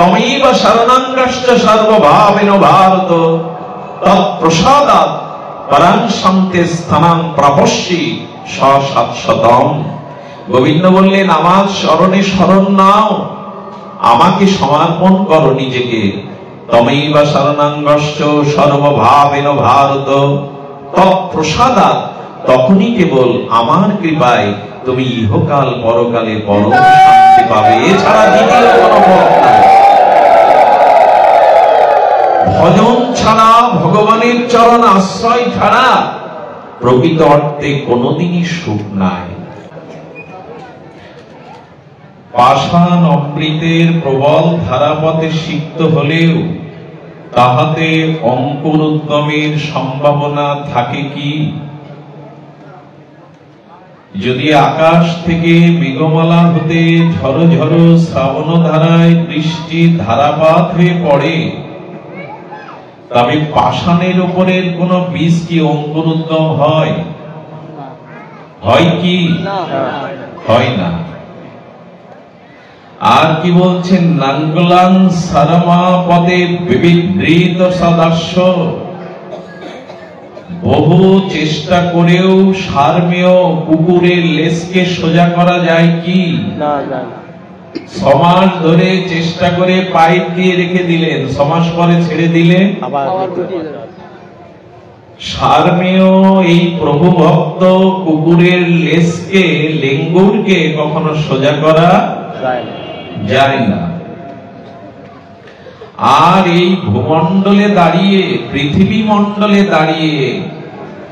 তমেব শরণাঙ্গশ্চ সর্বভাবেন ভারত তৎপ্রসাদাৎ পরং শান্তি স্থানাং প্রাপস্যি সশতম। গোবিন্দ বললেন, আমার শরণে শরণ নাও, আমাকে সমর্পণ করো নিজেকে। তমেব শরণাঙ্গশ্চ সর্বভাবেন ভারত তৎপ্রসাদাৎ, তখনই কেবল আমার কৃপায় তুমি ইহকাল পরকালে পরম শান্তি পাবে, এছাড়া দ্বিতীয় কোনো পথ নাই। ভজন ছাড়া, ভগবানের চরণ আশ্রয় ছাড়া প্রকৃত অর্থে কোনদিনই সুখ নাই। পাষাণ অমৃতের প্রবল ধারাপথে সিক্ত হলেও তাহাতে অঙ্কুরোদ্গমের সম্ভাবনা থাকে কি? যদি আকাশ থেকে মেঘমালা হতে ঝড়ো ঝড়ো শ্রাবণ ধারায় বৃষ্টি ধারাপাত হয়ে পড়ে, তবে পাষাণের উপরের কোন বীজ কি অঙ্কুরোদ্গম হয়? হয় কি? হয় না। আর কি বলছেন? নাঙ্গলাং সারমা পদে বিবিধৃত সদাস্য, বহু চেষ্টা করেও সারমেয় কুকুরের লেজকে সোজা করা যায় কি? না। 6 মাস ধরে চেষ্টা করে পাইপ দিয়ে রেখে দিলেন, 6 মাস পরে ছেড়ে দিলে সারমেয় এই প্রভু ভক্ত কুকুরের লেজকে, লেঙ্গুরকে কখনো সোজা করা যায় না। আর এই ভূমণ্ডলে দাঁড়িয়ে, পৃথিবী মণ্ডলে দাঁড়িয়ে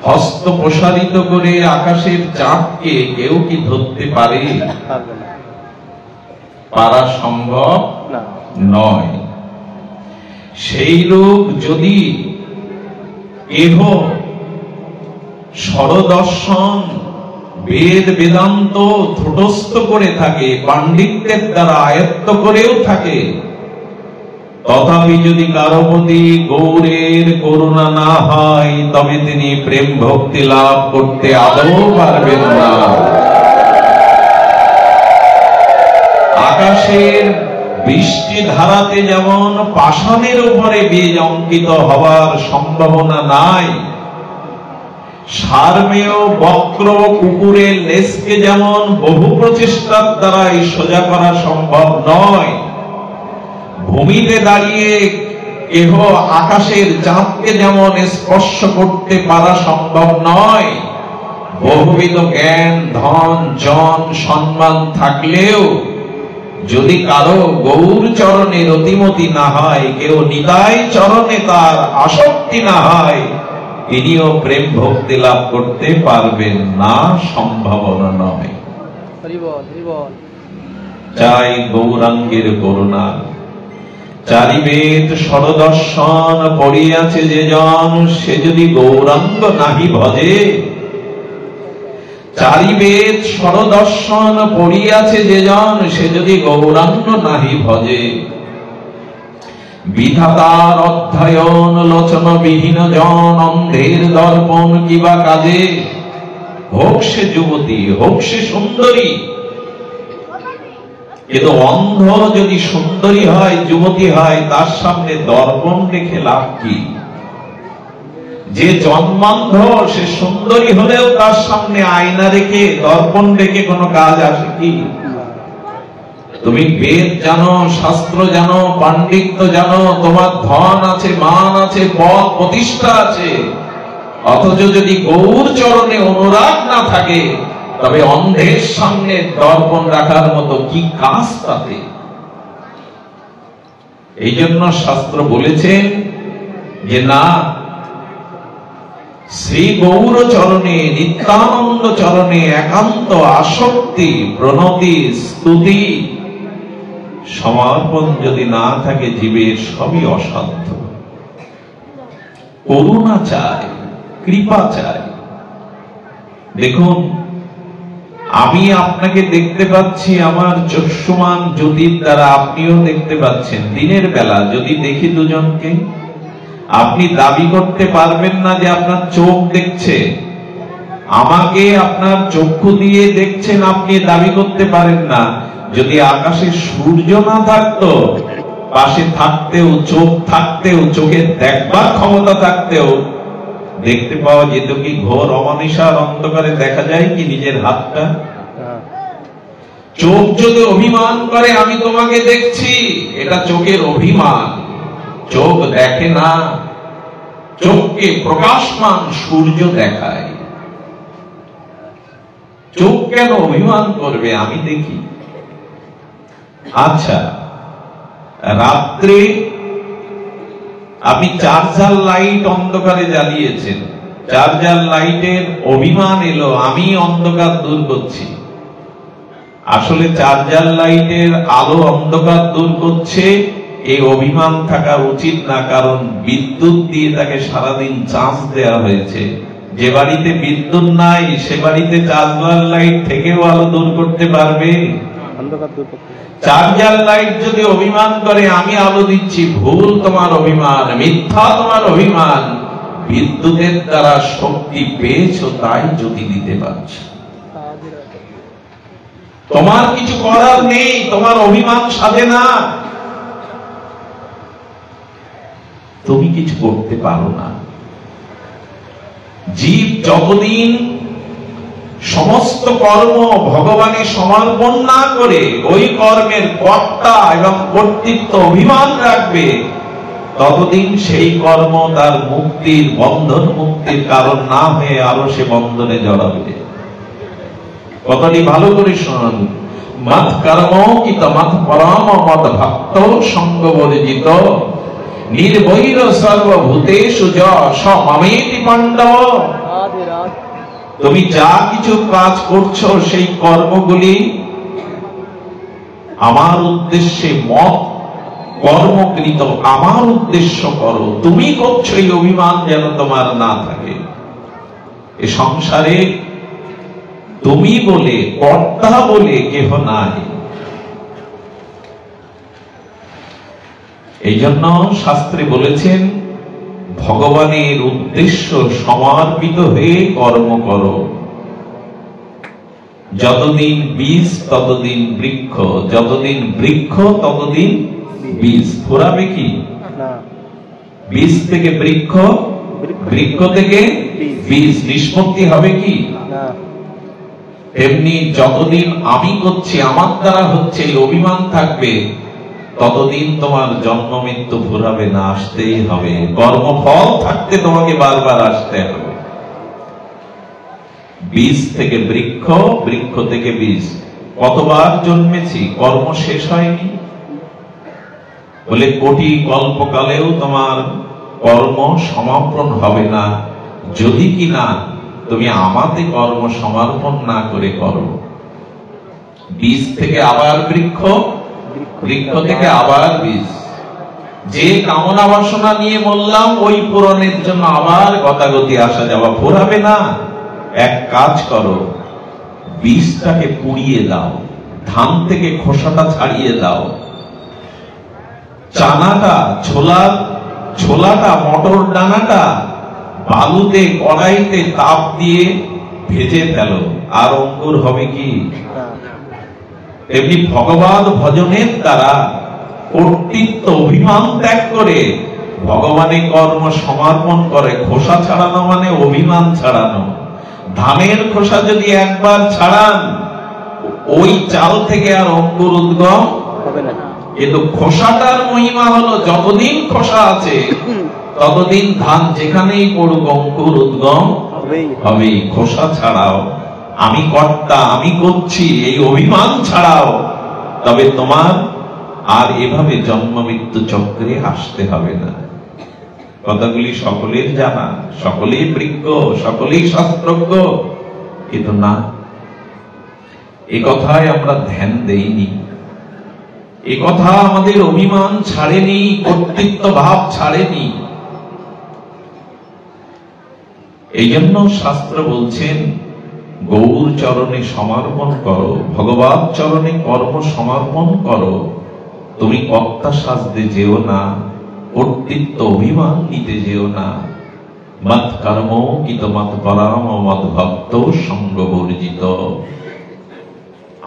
হস্ত প্রসারিত করে আকাশের চাঁদকে কেউ কি ধরতে পারে? পারা সম্ভব নয়। সেই রূপ যদি কেহ স্বরদর্শন, বেদ বেদান্ত ঠোঁটস্থ করে থাকে, পাণ্ডিত্যের দ্বারা আয়ত্ত করেও থাকে, তথাপি যদি কারো প্রতি গৌরের করুণা না হয়, তবে তিনি প্রেম ভক্তি লাভ করতে আদৌ পারবেন না। আকাশের বৃষ্টি ধারাতে যেমন পাষাণের উপরে বীজ অঙ্কিত হবার সম্ভাবনা নাই, সারমেয় বক্র কুকুরের লেজকে যেমন বহু প্রচেষ্টার দ্বারাই সোজা করা সম্ভব নয়, ভূমিতে দাঁড়িয়ে কেহ আকাশের চাঁদকে যেমন স্পর্শ করতে পারা সম্ভব নয়, বহুবিধ জ্ঞান, ধন, জন, সম্মান থাকলেও যদি কারো গৌর চরণে রতিমতি না হয়, কেউ নিতাই চরণে তার আসক্তি না হয়, তিনিও প্রেম ভক্তি লাভ করতে পারবেন না, সম্ভাবনা নয়। চাই গৌরাঙ্গের করুণা। চারিবেদ সরদর্শন পড়িয়াছে যে জন, সে যদি গৌরাঙ্গ নাহি ভজে। চারিবেদ সরদর্শন পড়িয়াছে যে জন, সে যদি গৌরাঙ্গ নাহি ভজে। বিধাতার অধ্যয়ন লোচন বিহীন জন, অন্ধের দর্পণ কিবা কাজে। হোক সে যুবতী, হোক সে সুন্দরী, কিন্তু অন্ধ যদি সুন্দরী হয়, যুবতী হয়, তার সামনে দর্পণ রেখে লাভ কি? যে জন্মান্ধ, সে সুন্দরী হলেও তার সামনে আয়না রেখে, দর্পণ রেখে কোনো কাজ আসে কি? তুমি বেদ জানো, শাস্ত্র জানো, পাণ্ডিত্য জানো, তোমার ধন আছে, মান আছে, পদ প্রতিষ্ঠা আছে, অথচ যদি গৌর চরণে অনুরাগ না থাকে, তবে অন্ধের সামনে দর্পণ রাখার মতো কি কাজ তাতে? এই জন্য শাস্ত্র বলেছেন যে না, শ্রী গৌর চরণে, নিত্যানন্দ চরণে একান্ত আসক্তি, প্রণতি, স্তুতি, সমর্পণ যদি না থাকে, জীবের সবই অসাধ্য। করুণা চাই, কৃপা চাই। দেখুন, আমি আপনাকে দেখতে পাচ্ছি আমার চক্ষুমান জ্যোতির দ্বারা, আপনিও দেখতে পাচ্ছেন। দিনের বেলা যদি দেখি দুজনকে, আপনি দাবি করতে পারবেন না যে আপনার চোখ দেখছে। আমাকে আপনার চক্ষু দিয়ে দেখছেন, আপনি দাবি করতে পারেন না। যদি আকাশে সূর্য না থাকতো, পাশে থাকতেও, চোখ থাকতেও, চোখে দেখবার ক্ষমতা থাকতেও দেখতে পাওয়া যেত কি ঘোর অমানিসার অন্ধকারে দেখা যায় কি নিজের হাতটা? চোখ যদি অভিমান করে আমি তোমাকে দেখছি, এটা চোখের অভিমান। চোখ দেখে না, চোখকে প্রকাশমান সূর্য দেখায়। চোখ কেন অভিমান করবে? আমি দেখি। আচ্ছা, রাত্রে আপনি চার্জার লাইট অন্ধকারে জ্বালিয়েছেন, চার্জার লাইটের অভিমান এলো আমি অন্ধকার দূর করছি। আসলে চার্জার লাইটের আলো অন্ধকার দূর করছে, এই অভিমান থাকা উচিত না, কারণ বিদ্যুৎ দিয়ে তাকে সারাদিন চার্জ দেওয়া হয়েছে। যে বাড়িতে বিদ্যুৎ নাই সে বাড়িতে চার্জার লাইট থেকেও আলো দূর করতে পারবে? চার্জার লাইট যদি অভিমান করে আমি আলো দিচ্ছি, ভুল তোমার অভিমান, মিথ্যা তোমার অভিমান। বিদ্যুতের দ্বারা শক্তি পেয়েছো তাই জ্যোতি দিতে পারছো। তোমার কিছু করার নেই, তোমার অভিমান সাধে না, তুমি কিছু করতে পারো না। জীব যতদিন সমস্ত কর্ম ভগবানের সমর্পণ না করে ওই কর্মের কর্তা এবং কর্তৃত্ব অভিমান রাখবে, ততদিন সেই কর্ম তার মুক্তির, বন্ধন মুক্তির কারণ না হয়ে আরো সে বন্ধনে জড়াবে। কথাটি ভালো করে শুনুন। মত কর্ম কিত মত পরম মত ভক্ত সঙ্গ বর্জিত নির্বৈর সর্বভূতেষু যমেতি পাণ্ডব। তুমি যা কিছু কাজ করছো সেই কর্মগুলি আমার উদ্দেশ্যে মত কর্মকৃত, আমার উদ্দেশ্য করো। তুমি করছো এই অভিমান যেন তোমার না থাকে। এ সংসারে তুমি বলে, কর্তা বলে কেহ নাই। এই জন্য শাস্ত্রে বলেছেন ভগবানের উদ্দেশ্য সমর্পিত হয়ে কর্ম করো। যতদিন বীজ ততদিন বৃক্ষ, যতদিন বৃক্ষ ততদিন বীজ। ফুরাবে কি? বীজ থেকে বৃক্ষ, বৃক্ষ থেকে বীজ, নিষ্পত্তি হবে কি? তেমনি যতদিন আমি করছি, আমার দ্বারা হচ্ছে, এই অভিমান থাকবে, ততদিন তোমার জন্ম মৃত্যু ফুরাবে না, আসতেই হবে। কর্মফল থাকতে তোমাকে বারবার আসতে হবে। বীজ থেকে বৃক্ষ, বৃক্ষ থেকে বীজ। কতবার জন্মেছি, কর্ম শেষ হয়নি বলে কোটি কল্পকালেও তোমার কর্ম সমাপন হবে না, যদি কিনা তুমি আমাতে কর্ম সমর্পণ না করে করো। বীজ থেকে আবার বৃক্ষ, বৃক্ষ থেকে আবার বীজ। যে কামনা বাসনা নিয়ে বললাম ওই পূরণের জন্য আবার গতাগতি আসা যাওয়া, ফুরাবে না। এক কাজ করো, বীজটাকে পুড়িয়ে দাও, ধান থেকে খোসাটা ছাড়িয়ে দাও, চানাটা, ছোলাটা, মটর দানাটা বালুতে, কড়াইতে তাপ দিয়ে ভেজে ফেলো, আর অঙ্কুর হবে কি? তেমনি ভগবান ভজনের দ্বারা কর্তৃত্ব অভিমান ত্যাগ করে ভগবানের কর্ম সমর্পণ করে। খোসা ছাড়ানো মানে অভিমান ছাড়ানো। ধানের খোসা যদি একবার ছাড়ান, ওই চাল থেকে আর অঙ্কুর উদ্গম হবে না। কিন্তু খোসাটার মহিমা হলো যতদিন খোসা আছে ততদিন ধান যেখানেই পড়ুক অঙ্কুর উদ্গম হবে। খোসা ছাড়াও, আমি কর্তা, আমি করছি, এই অভিমান ছাড়াও, তবে তোমার আর এভাবে জন্ম মৃত্যু চক্রে আসতে হবে না। কথাগুলি সকলের জানা, সকলেই বৃক্ষ, সকলেই শাস্ত্রজ্ঞ, কিন্তু না, এ কথায় আমরা ধ্যান দেইনি। এ কথা আমাদের অভিমান ছাড়েনি, কর্তৃত্ব ভাব ছাড়েনি। এই জন্য শাস্ত্র বলছেন গৌর চরণে সমর্পণ করো, ভগবান চরণে কর্ম সমর্পণ করো। তুমি কর্তা সাজতে যেও না, কর্তৃত্ব অভিমান নিতে যেও না। মত কর্ম কিত মত পরাম মত ভক্ত সঙ্গ বর্জিত।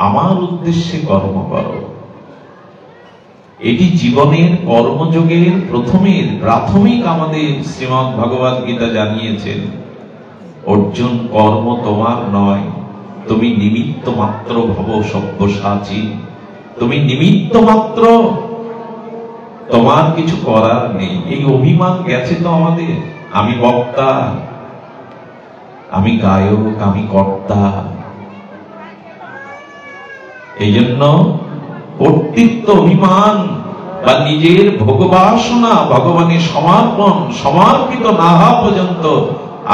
আমার উদ্দেশ্যে কর্ম করো। এটি জীবনের কর্মযোগের প্রথমের প্রাথমিক আমাদের শ্রীমদ্ ভগবদ গীতা জানিয়েছেন, অর্জুন কর্ম তোমার নয়, তুমি নিমিত্ত মাত্র ভব সব্যসাচী। তুমি নিমিত্ত মাত্র, তোমার কিছু করার নেই। এই অভিমান গেছে তো আমাদের, আমি বক্তা, আমি গায়ক, আমি কর্তা। এই জন্য কর্তৃত্ব অভিমান বা নিজের ভোগবাসনা ভগবানের সমর্পণ সমর্পিত না হওয়া পর্যন্ত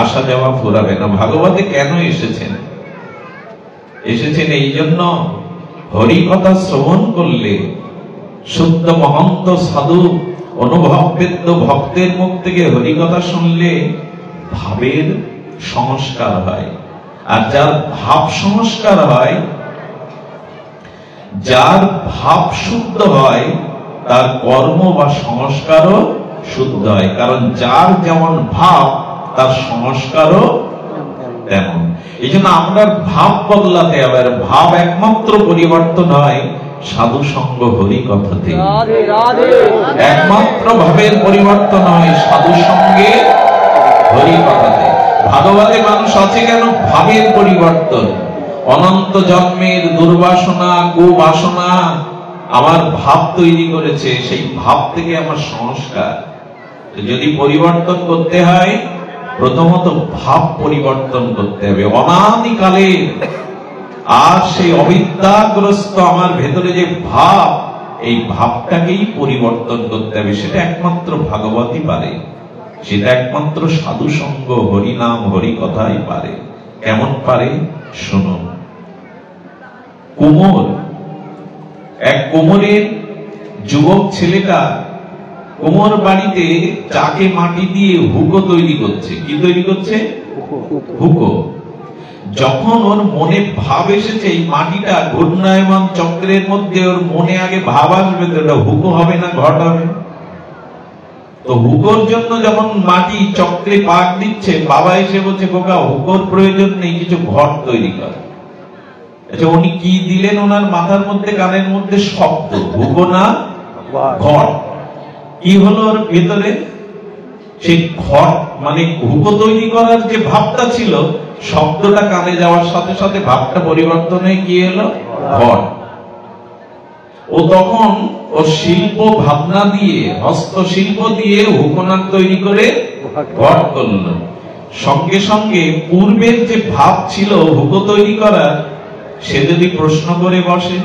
আসা যাওয়া ফুরাবে না। ভাগবতে কেন এসেছেন? এসেছেন এই জন্য, হরি কথা শ্রবণ করলে শুদ্ধ মহন্ত সাধু অনুভববেদ্য ভক্তের মুখ থেকে হরি কথা শুনলে ভাবের সংস্কার হয়। আর যার ভাব সংস্কার হয়, যার ভাব শুদ্ধ হয়, তার কর্ম বা সংস্কারও শুদ্ধ হয়। কারণ যার যেমন ভাব, তার সংস্কারও তেমন। এই জন্য আমরা ভাব বদলাতে হবে। ভাব একমাত্র পরিবর্তন হয় সাধু সঙ্গ হরি কথাতে। একমাত্র ভাবের পরিবর্তন হয় সাধু সঙ্গে হরি কথাতে। ভাগবতে মানুষ আছে কেন? ভাবের পরিবর্তন। অনন্ত জন্মের দুর্বাসনা কুবাসনা আমার ভাব তৈরি করেছে, সেই ভাব থেকে আমার সংস্কার। যদি পরিবর্তন করতে হয়, প্রথমত ভাব পরিবর্তন করতে হবে অনাদিকালে। আর সেই অবিদ্যাগ্রস্ত আমার ভেতরে যে ভাব, এই ভাবটাকেই পরিবর্তন করতে হবে। সেটা একমাত্র ভাগবতই পারে, সেটা একমাত্র সাধু সঙ্গ হরি নাম হরি কথাই পারে। কেমন পারে শুনুন। কুমোর, এক কুমোরের যুবক ছেলেটা কুমোর বাড়িতে চাকে মাটি দিয়ে হুকো তৈরি করছে। কি তৈরি করছে? হুকো। যখন ওর মনে ভাব এসেছে এই মাটিটা ঘূর্ণায়মান চক্রের মধ্যে, ওর মনে আগে ভাব আসবে তো এটা হুকো হবে না ঘট হবে। তো হুকোর জন্য যখন মাটি চক্রে পাক দিচ্ছে, বাবা এসে বলছে খোকা হুকোর প্রয়োজন নেই, কিছু ঘট তৈরি কর। আচ্ছা, উনি কি দিলেন ওনার মাথার মধ্যে, কানের মধ্যে? শব্দ। হুকো না ঘট। কি হলো ওর ভেতরে? সেই ঘট মানে হুকো তৈরি করার যে ভাবটা ছিল, শব্দটা কানে যাওয়ার সাথে সাথে ভাবটা পরিবর্তন হয়ে কি হলো? ঘট। ও তখন ও শিল্প ভাবনা দিয়ে, হস্তশিল্প দিয়ে হুকোনার তৈরি করে ঘট করলো। সঙ্গে সঙ্গে পূর্বের যে ভাব ছিল হুকো তৈরি করার, সে যদি প্রশ্ন করে বসে,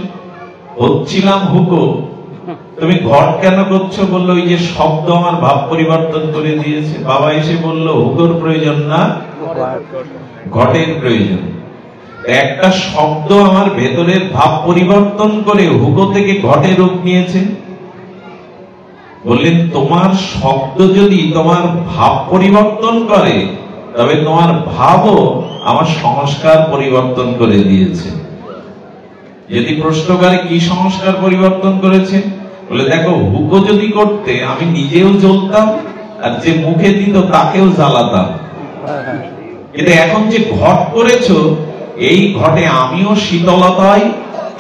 হচ্ছিলাম হুকো, তুমি ঘট কেন করছো? বললো ওই যে শব্দ আমার ভাব পরিবর্তন করে দিয়েছে। বাবা এসে বললো হুকোর প্রয়োজন না, ঘটের প্রয়োজন। একটা শব্দ আমার ভেতরের ভাব পরিবর্তন করে হুকো থেকে ঘটে রূপ নিয়েছে। বললেন তোমার শব্দ যদি তোমার ভাব পরিবর্তন করে, তবে তোমার ভাবও আমার সংস্কার পরিবর্তন করে দিয়েছে। যদি প্রশ্ন করে কি সংস্কার পরিবর্তন করেছে, বলে দেখো হুকো যদি করতে আমি নিজেও জ্বলতাম, আর যে মুখে দিত তাকেও জ্বালাতাম। কিন্তু এখন যে ঘট করেছো, এই ঘটে আমিও শীতলতায়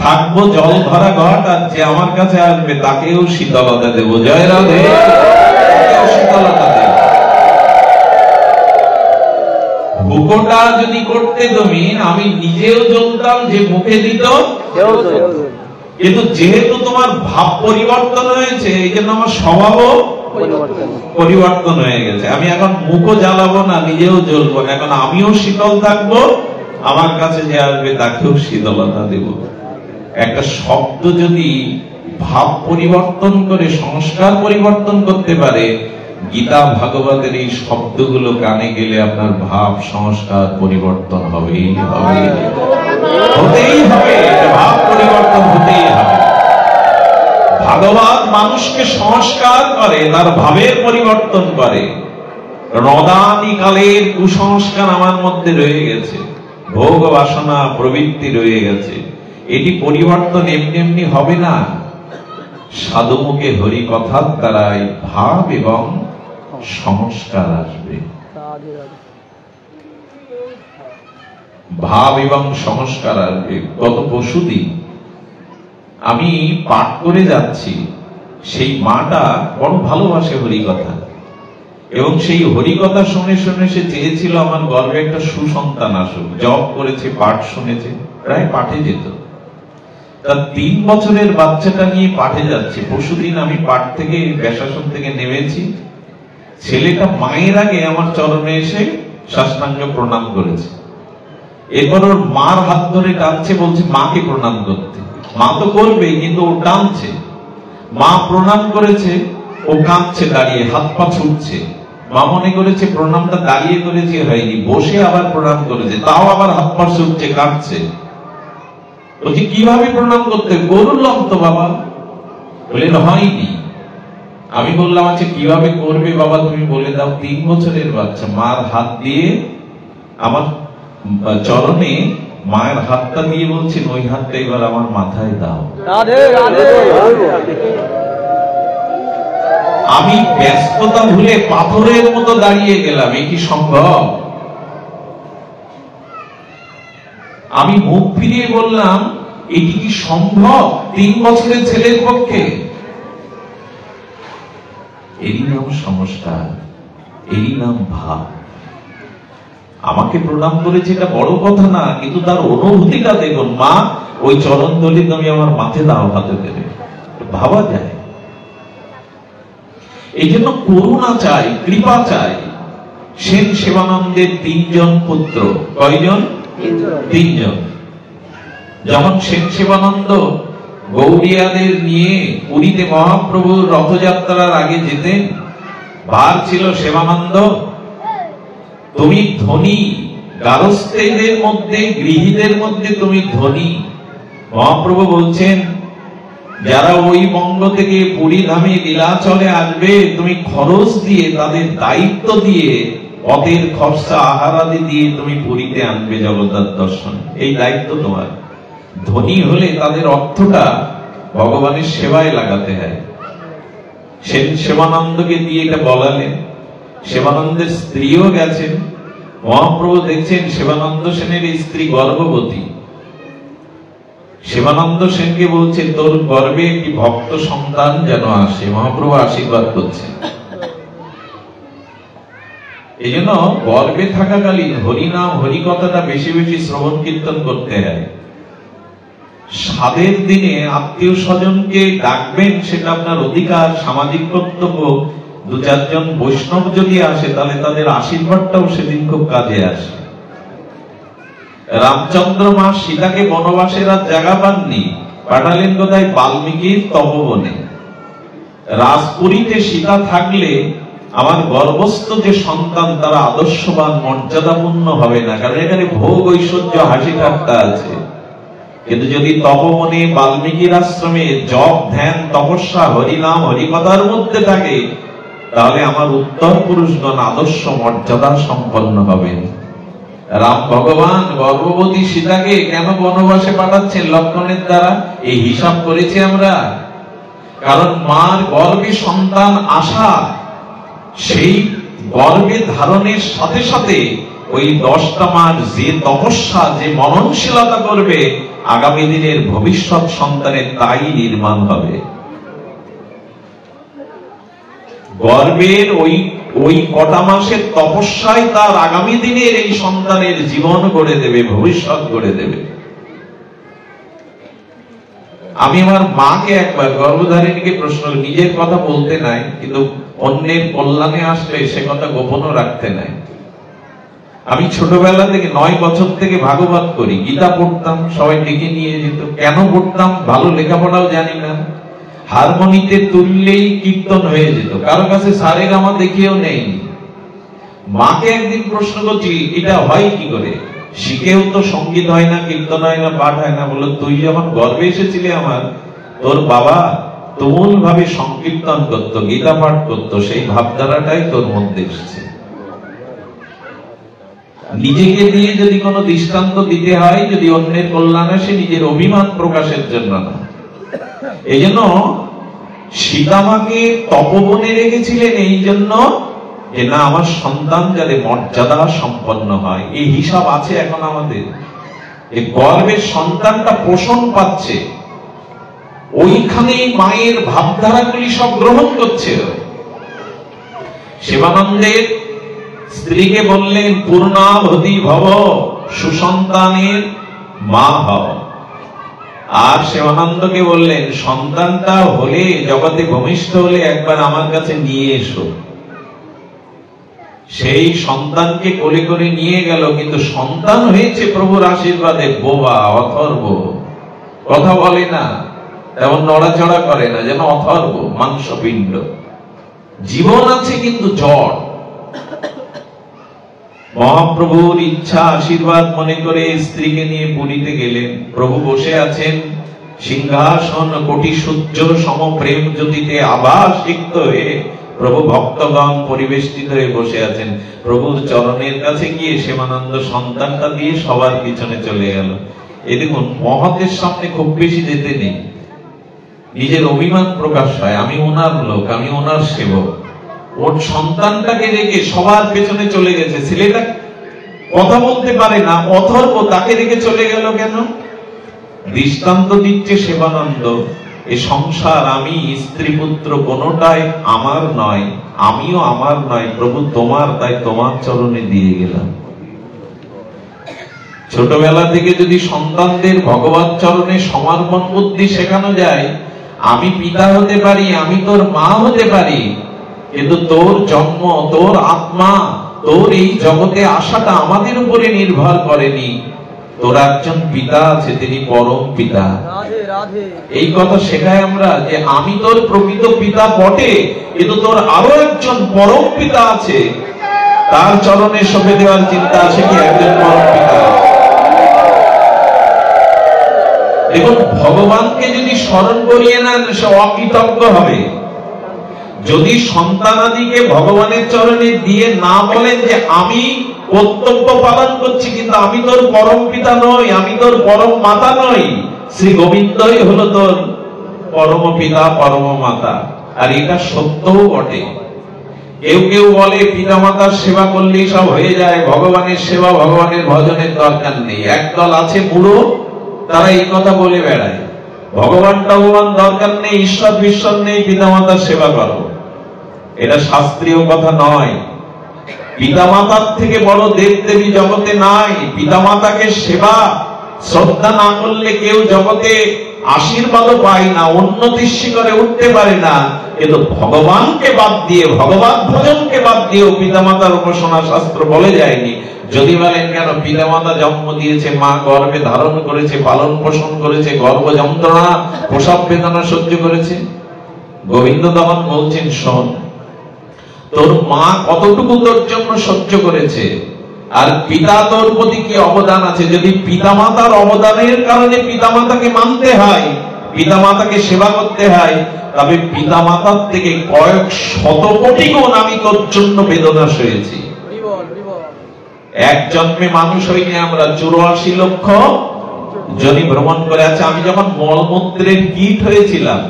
থাকবো, জল ভরা ঘট, আর যে আমার কাছে আসবে তাকেও শীতলতা দেব। জয় রাধে। শীতলতা দেব। হুকোটা যদি করতে তুমি, আমি নিজেও জ্বলতাম, যে মুখে দিত। কিন্তু যেহেতু তোমার ভাব পরিবর্তন হয়েছে, এই জন্য আমার স্বভাবও পরিবর্তন হয়ে গেছে। আমি এখন মুখও জ্বালাবো না, নিজেও জ্বলবো না। এখন আমিও শীতল থাকবো, আমার কাছে যে আসবে তাকেও শীতলতা দেব। একটা শব্দ যদি ভাব পরিবর্তন করে সংস্কার পরিবর্তন করতে পারে, গীতা ভাগবতের এই শব্দগুলো কানে গেলে আপনার ভাব সংস্কার পরিবর্তন হবেই হবে, হতেই হবে। ভাব পরিবর্তন হতেই হবে। ভাগবত মানুষকে সংস্কার করে, তার ভাবের পরিবর্তন করে। রদানিকালের কুসংস্কার আমার মধ্যে রয়ে গেছে, ভোগ বাসনা প্রবৃত্তি রয়ে গেছে, এটি পরিবর্তন এমনি এমনি হবে না। সাধুমুখে হরি কথার দ্বারাই ভাব এবং সংস্কার আসবে। ভাব এবং সংস্কার আসবে। গত পরশুদিন আমি পাঠ করে যাচ্ছি, সেই মাটা বড় ভালোবাসে হরিকথা, এবং সেই হরিকথা শুনে শুনে সে চেয়েছিল আমার গর্ভে একটা সুসন্তান আসুক। জপ করেছে, পাঠ শুনেছে, প্রায় পাঠে যেত। তার 3 বছরের বাচ্চাটা নিয়ে পাঠে যাচ্ছে। পরশুদিন আমি পাঠ থেকে, ব্যাসাসন থেকে নেমেছি, ছেলেটা মায়ের আগে আমার চরণে এসে সাষ্টাঙ্গ প্রণাম করেছে। এরপর ওর মার হাত ধরে টানছে, বলছে মাকে প্রণাম করতে। মা তো করবে, কিন্তু ও টানছে। মা প্রণাম করেছে, ও কাঁদছে দাঁড়িয়ে, হাত পা ছুটছে। মা মনে করেছে প্রণামটা দাঁড়িয়ে করেছে, হয়নি, বসে আবার প্রণাম করেছে, তাও আবার হাত পা ছুটছে, কাঁদছে। বলছি কিভাবে প্রণাম করতে? করলাম তো বাবা। বললেন হয়নি। আমি বললাম আচ্ছা কিভাবে করবে বাবা তুমি বলে দাও। 3 বছরের বাচ্চা মার হাত দিয়ে আমার চরণে, মায়ের হাতটা দিয়ে বলছেন ওই হাতটা এবার আমার মাথায় দাও। আমি ব্যস্ততা ভুলে পাথরের মতো দাঁড়িয়ে গেলাম। এ কি সম্ভব? আমি মুখ ফিরিয়ে বললাম এটি কি সম্ভব 3 বছরের ছেলের পক্ষে? এরই নাম সংস্কার, এরই নাম ভাব। আমাকে প্রণাম করেছে, এটা বড় কথা না, কিন্তু তার অনুভূতিটা দেখুন। মা ওই চরণ ধরে তুমি আমার মাথে দাও, হাতে দেবে, ভাবা যায়। এই জন্য করুণা চাই, কৃপা চাই। সেন সেবানন্দের 3 জন পুত্র। কয়জন? 3 জন। যখন সেন সেবানন্দ গৌড়িয়াদের নিয়ে পুরীতে মহাপ্রভুর রথযাত্রার আগে যেতেন, ভার ছিল সেবানন্দ তুমি ধনী, গারস্থেদের মধ্যে, গৃহীদের মধ্যে তুমি ধনী। মহাপ্রভু বলছেন যারা ওই বঙ্গ থেকে পুরী ধামে লীলাচলে আসবে, তুমি খরচ দিয়ে, তাদের দায়িত্ব দিয়ে, পথের খরচা আহারাদি দিয়ে তুমি পুরীতে আনবে জগদ্ধাত্রী দর্শন। এই দায়িত্ব তোমার। ধনী হলে তাদের অর্থটা ভগবানের সেবায় লাগাতে হয়। সেন সেবানন্দকে দিয়ে এটা বলালেন। সেবানন্দের স্ত্রীও গেছেন। মহাপ্রভু দেখছেন সেবানন্দ সেনের স্ত্রী গর্ভবতী। সেবানন্দ সেনকে বলছে তোর গর্ভে একটি ভক্ত সন্তান যেন আসে। মহাপ্রভু আশীর্বাদ করছেন। এই জন্য গর্ভে থাকাকালীন হরিনাম, হরিকথাটা বেশি বেশি শ্রবণ কীর্তন করতে হয়। সাধের দিনে আত্মীয় স্বজনকে ডাকবেন, সেটা আপনার অধিকার, সামাজিক কর্তব্য। 2-4 জন বৈষ্ণব যদি আসে, তাহলে তাদের আশীর্বাদটাও সেদিন খুব কাজে আসে। রামচন্দ্র মা সীতাকে বনবাসের আর জায়গা পাননি, পাঠালেন কোথায়? বাল্মীকির তপবনে। রাজপুরীতে সীতা থাকলে আমার গর্ভস্থ যে সন্তান তারা আদর্শবান, মর্যাদাপূর্ণ হবে না, কারণ এখানে ভোগ, ঐশ্বর্য, হাসি ঠাট্টা আছে। কিন্তু যদি তপবনে, বাল্মীকির আশ্রমে জপ, ধ্যান, তপস্যা, হরিনাম, হরিকথার মধ্যে থাকে, তাহলে আমার উত্তর পুরুষগণ আদর্শ মর্যাদা সম্পন্ন হবেন। রাম ভগবান গর্ভবতী সীতাকে কেন বনবাসে পাঠাচ্ছেন? লক্ষণের দ্বারা। এই হিসাব করেছি আমরা। কারণ মার গর্ভে সন্তান আসা, সেই গর্ভে ধারণের সাথে সাথে ওই 10টা মাস যে তপস্যা, যে মননশীলতা করবে, আগামী দিনের ভবিষ্যৎ সন্তানের তাই নির্মাণ হবে। গর্ভের ওই কটা মাসের তপস্যায় তার আগামী দিনের এই সন্তানের জীবন গড়ে দেবে, ভবিষ্যৎ গড়ে দেবে। আমি আমার মাকে একবার, গর্ভধারিণীকে প্রশ্ন, নিজের কথা বলতে নাই, কিন্তু অন্যের কল্যাণে আসলে সে কথা গোপনও রাখতে নাই। আমি ছোটবেলা থেকে 9 বছর থেকে ভাগবত করি, গীতা পড়তাম, সবাই ডেকে নিয়ে যেত। কেন পড়তাম? ভালো লেখাপড়াও জানি না, হারমোনিতে তুললেই কীর্তন হয়ে যেত, কারো কাছে সারে গামা দেখিয়েও নেই। মাকে একদিন প্রশ্ন করছি এটা হয় কি করে, শিখেও তো সঙ্গীত হয় না, কীর্তন হয় না, পাঠ হয় না। বললো তুই যখন গর্ভে এসেছিলি আমার, তোর বাবা তুমুল ভাবে সংকীর্তন করতো, গীতা পাঠ করতো, সেই ভাবধারাটাই তোর মধ্যে এসেছে। নিজেকে দিয়ে যদি কোনো দৃষ্টান্ত দিতে হয়, যদি অন্যের কল্যাণ আসে, নিজের অভিমান প্রকাশের জন্য না। এই জন্য সীতামাকে তপবনে রেখেছিলেন, এই জন্য যে না আমার সন্তান যাতে মর্যাদা সম্পন্ন হয়। এই হিসাব আছে এখন আমাদের। এই গর্ভের সন্তানটা পোষণ পাচ্ছে, ওইখানেই মায়ের ভাবধারাগুলি সব গ্রহণ করছে। শিবানন্দের স্ত্রীকে বললেন পূর্ণাবধি ভব, সুসন্তানের মা হও। আর শিবানন্দকে বললেন সন্তানটা হলে, জগতে ভূমিষ্ঠ হলে একবার আমার কাছে নিয়ে এসো। সেই সন্তানকে কোলে করে নিয়ে গেল, কিন্তু সন্তান হয়েছে প্রভুর আশীর্বাদে বোবা, অথর্ব, কথা বলে না, তেমন নড়াচড়া করে না, যেন অথর্ব মাংসপিণ্ড। জীবন আছে কিন্তু জড়। মহাপ্রভুর ইচ্ছা আশীর্বাদ মনে করে স্ত্রীকে নিয়ে পুরীতে গেলেন। প্রভু বসে আছেন সিংহাসন কোটি সূর্য সম প্রেম জ্যোতিতে আভাসিক্ত হয়ে। প্রভু ভক্তগণ পরিবেষ্টিত হয়ে বসে আছেন। প্রভুর চরণের কাছে গিয়ে শিবানন্দ সন্তানটা দিয়ে সবার পিছনে চলে গেল। এই দেখুন, মহতের সামনে খুব বেশি যেতে নেই, নিজের অভিমান প্রকাশ হয়, আমি ওনার লোক, আমি ওনার সেবক। ওর সন্তানটাকে রেখে সবার পেছনে চলে গেছে। ছেলেটা কথা বলতে পারে না, অথর্ব, তাকে রেখে চলে গেল কেন? দৃষ্টান্ত দিচ্ছে শিবানন্দ, এ সংসার, আমি স্ত্রী পুত্র কোনটাই আমার নয়, আমিও আমার নয়, প্রভু তোমার, তাই তোমার চরণে দিয়ে গেলাম। ছোটবেলা থেকে যদি সন্তানদের ভগবত চরণে সমর্পণ বুদ্ধি শেখানো যায়, আমি পিতা হতে পারি, আমি তোর মা হতে পারি, কিন্তু তোর জন্ম, তোর আত্মা, তোর এই জগতে আসাটা আমাদের উপরে নির্ভর করেনি। তোর একজন পিতা আছে, তিনি পরম পিতা। এই কথা শেখায় আমরা যে আমি তোর প্রকৃত পিতা বটে, কিন্তু তোর আরো একজন পরম পিতা আছে, তার চরণে সঁপে দেওয়ার চিন্তা আছে কি একজন পরম পিতা। দেখুন, ভগবানকে যদি স্মরণ করিয়ে নেন, সে অকৃতজ্ঞ হবে। যদি সন্তানাদিকে ভগবানের চরণে দিয়ে না বলেন যে আমি কর্তব্য পালন করছি, কিন্তু আমি তোর পরম পিতা নই, আমি তোর পরম মাতা নই, শ্রী গোবিন্দই হলো তোর পরম পিতা, পরম মাতা। আর এটা সত্যও বটে। কেউ কেউ বলে পিতা মাতার সেবা করলেই সব হয়ে যায়, ভগবানের সেবা, ভগবানের ভজনের দরকার নেই। একদল আছে বুড়ো, তারা এই কথা বলে বেড়ায়, ভগবান ভগবান দরকার নেই, ঈশ্বর বিশ্বর নেই, পিতা মাতার সেবা করো। এটা শাস্ত্রীয় কথা নয়। পিতা মাতার থেকে বড় দেব দেবী জগতে নাই। পিতা মাতাকে সেবা শ্রদ্ধা না করলে কেউ জগতে আশীর্বাদও পায় না, উন্নতির শিখরে উঠতে পারে না। কিন্তু ভগবানকে বাদ দিয়ে, ভগবান ভজনকে বাদ দিয়েও পিতা মাতার উপাসনা শাস্ত্র বলে যায়নি। যদি বলেন কেন, পিতা মাতা জন্ম দিয়েছে, মা গর্ভে ধারণ করেছে, পালন পোষণ করেছে, গর্ভ যন্ত্রণা, প্রসব বেদনা সহ্য করেছে। গোবিন্দ তখন বলছেন, শোন, তোর মা কতটুকু তোর জন্য সহ্য করেছে, আর পিতা তোর প্রতি কি অবদান আছে। যদি পিতা মাতার অবদানের কারণে পিতা মাতাকে মানতে হয়, পিতা মাতাকে সেবা করতে হয়, তবে পিতা মাতার থেকে কয়েক শত কোটি গুণ আমি তোর জন্য বেদনা সয়েছি। এক জন্মে মানুষ হইনি আমরা, 84 লক্ষ জনি ভ্রমণ করে আছে। আমি যখন মলমূত্রের কীট হয়েছিলাম,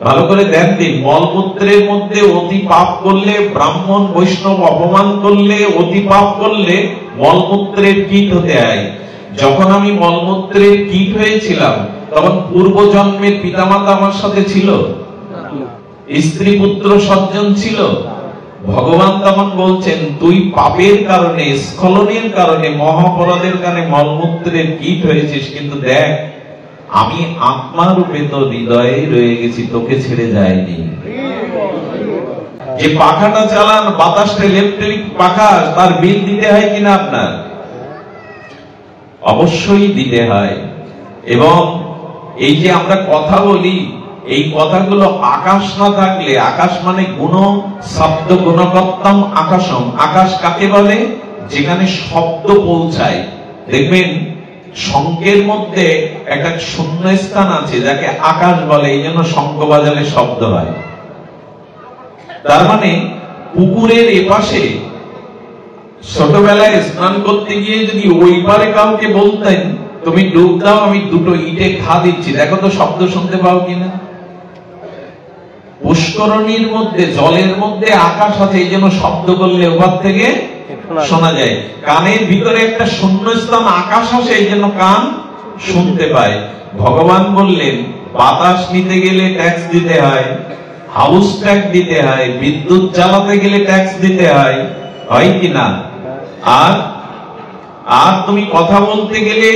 ভালো করে দেখবেন, মলমূত্রের মধ্যে অতি পাপ করলে, ব্রাহ্মণ বৈষ্ণব অপমান করলে, অতি পাপ করলে মলমূত্রের কীট হতে হয়। যখন আমি মলমূত্রের কীট হয়েছিলাম, তখন পূর্ব জন্মের পিতামাতা আমার সাথে ছিল, স্ত্রী পুত্র সজ্জন ছিল। ভগবান তখন বলছেন, তুই পাপের কারণে, স্খলনের কারণে, মহাপরাধের কারণে মলমূত্রের কীট হয়েছিস, কিন্তু দেখ আমি আত্মা রূপে তো হৃদয়ে রয়ে গেছি, তোকে ছেড়ে যায়নি। যে পাখাটা চালান, বাতাসটা ইলেকট্রিক পাখা, তার বিল দিতে হয় কিনা আপনার? অবশ্যই দিতে হয়। এবং এই যে আমরা কথা বলি, এই কথাগুলো আকাশ না থাকলে, আকাশ মানে গুণ, শব্দ গুণকর্তম আকাশম। আকাশ কাকে বলে? যেখানে শব্দ পৌঁছায়। দেখবেন শঙ্কের মধ্যে একটা শূন্য স্থান আছে যাকে আকাশ বলে, এই জন্য শঙ্খ বাজালে শব্দ হয়। তার মানে পুকুরের এপাশে ছোটবেলায় স্নান করতে গিয়ে যদি ওই পারে কাউকে বলতেন, তুমি ডুব দাও, আমি দুটো ইটে ঘা দিচ্ছি, দেখো তো শব্দ শুনতে পাও কিনা। পুষ্করণীর মধ্যে, জলের মধ্যে আকাশ আছে, এই জন্য শব্দ করলে ওপার থেকে শোনা যায়। কানের ভিতরে একটা শূন্য স্থান আকাশ আসে, এই জন্য কান শুনতে পায়। ভগবান বললেন, বাতাস নিতে গেলে ট্যাক্স দিতে হয়, হাউস ট্যাক্স দিতে হয়, বিদ্যুৎ চালাতে গেলে ট্যাক্স দিতে হয়, হয় কি না? আর তুমি কথা বলতে গেলে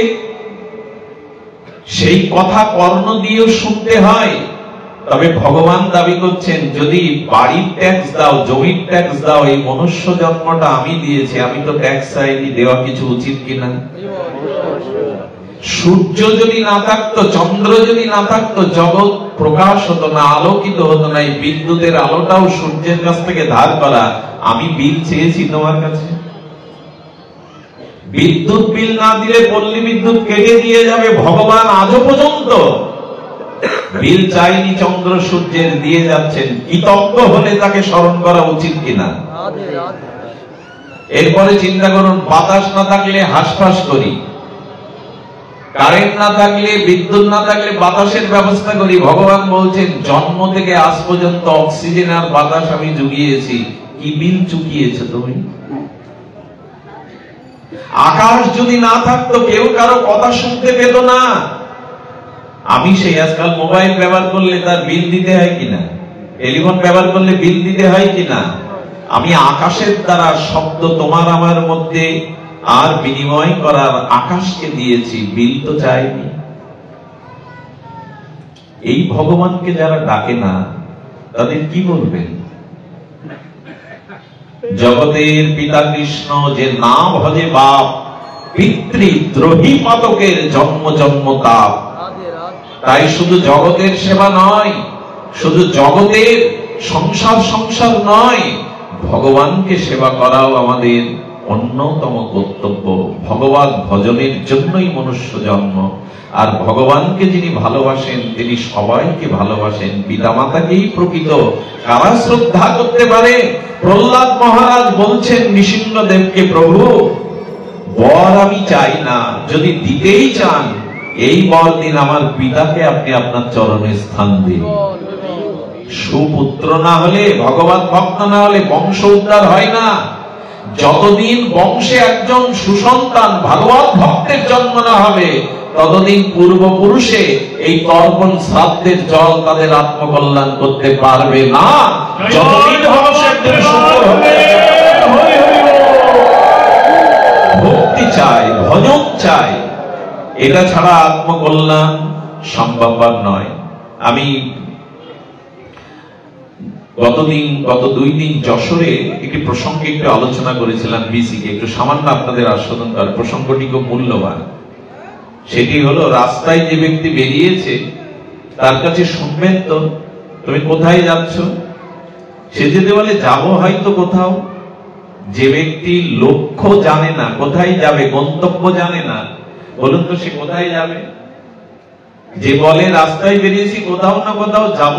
সেই কথা কর্ণ দিয়েও শুনতে হয়। তবে ভগবান দাবি করছেন, যদি বাড়ির ট্যাক্স দাও, জমির ট্যাক্স দাও, এই মনুষ্য জন্মটা আমি দিয়েছি, আমি তো ট্যাক্স চাইনি, দেওয়া কিছু উচিত কিনা? সূর্য যদি না থাকতো, চন্দ্র যদি না থাকতো, জগৎ প্রকাশ হতো না, আলোকিত হতো না। এই বিদ্যুতের আলোটাও সূর্যের কাছ থেকে ধার করা। আমি বিল চেয়েছি তোমার কাছে? বিদ্যুৎ বিল না দিলে পল্লী বিদ্যুৎ কেটে দিয়ে যাবে। ভগবান আজও পর্যন্ত বিল চাইনি, চন্দ্র সূর্যের দিয়ে যাচ্ছেন। কৃতজ্ঞ হলে তাকে স্মরণ করা উচিত কিনা? এরপরে চিন্তা করুন, বাতাস না থাকলে হাঁসফাঁস করি, কারেন্ট না থাকলে, বিদ্যুৎ না থাকলে বাতাসের ব্যবস্থা করি। ভগবান বলছেন, জন্ম থেকে আজ পর্যন্ত অক্সিজেন আর বাতাস আমি জুগিয়েছি, কি বিল চুকিয়েছ তুমি? আকাশ যদি না থাকতো, কেউ কারো কথা শুনতে পেত না। আমি সেই আজকাল মোবাইল ব্যবহার করলে তার বিল দিতে হয় কিনা, টেলিফোন ব্যবহার করলে বিল দিতে হয় কিনা? আমি আকাশের দ্বারা শব্দ তোমার আমার মধ্যে আর বিনিময় করার আকাশকে দিয়েছি, বিল তো চাইনি। এই ভগবানকে যারা ডাকে না, তাদের কি বলবেন? জগতের পিতা কৃষ্ণ যে নাম ভজে বাপ, পিতৃদ্রোহী পাতকের জন্ম জন্ম তাপ। তাই শুধু জগতের সেবা নয়, শুধু জগতের সংসার নয়, ভগবানকে সেবা করাও আমাদের অন্যতম কর্তব্য। ভগবান ভজনের জন্যই মনুষ্য জন্ম। আর ভগবানকে যিনি ভালোবাসেন, তিনি সবাইকে ভালোবাসেন। পিতামাতাকেই প্রকৃত কারা শ্রদ্ধা করতে পারে? প্রহ্লাদ মহারাজ বলছেন নৃসিংহদেবকে, প্রভু বর আমি চাই না, যদি দিতেই চান এই বর দিন, আমার পিতাকে আপনি আপনার চরণে স্থান দিন। সুপুত্র না হলে, ভগবত ভক্ত না হলে বংশ উদ্ধার হয় না। যতদিন বংশে একজন সুসন্তান ভাগবত ভক্তের জন্ম না হবে, ততদিন পূর্বপুরুষে এই তর্পণ শ্রাদ্ধের জল তাদের আত্মকল্যাণ করতে পারবে না। যতদিন বংশে একজন সুন্দর হবে, ভক্তি চাই, ভজন চাই, এটা ছাড়া আত্মকল্যাণ সম্ভব নয়। আমি গত 2 দিন যশোরে একটি প্রসঙ্গে একটু আলোচনা করেছিলাম, বিসিকে একটু সামান্য আপনাদের আস্বাদন করার। প্রসঙ্গটি খুব মূল্যবান। সেটি হলো, রাস্তায় যে ব্যক্তি বেরিয়েছে তার কাছে শুনবেন তো, তুমি কোথায় যাচ্ছ? সে যদি বলে যাবো হয়তো কোথাও, যে ব্যক্তি লক্ষ্য জানে না, কোথায় যাবে, গন্তব্য জানে না, বলুন তো সে কোথায় যাবে? যে বলে রাস্তায় বেরিয়েছি কোথাও না কোথাও যাব,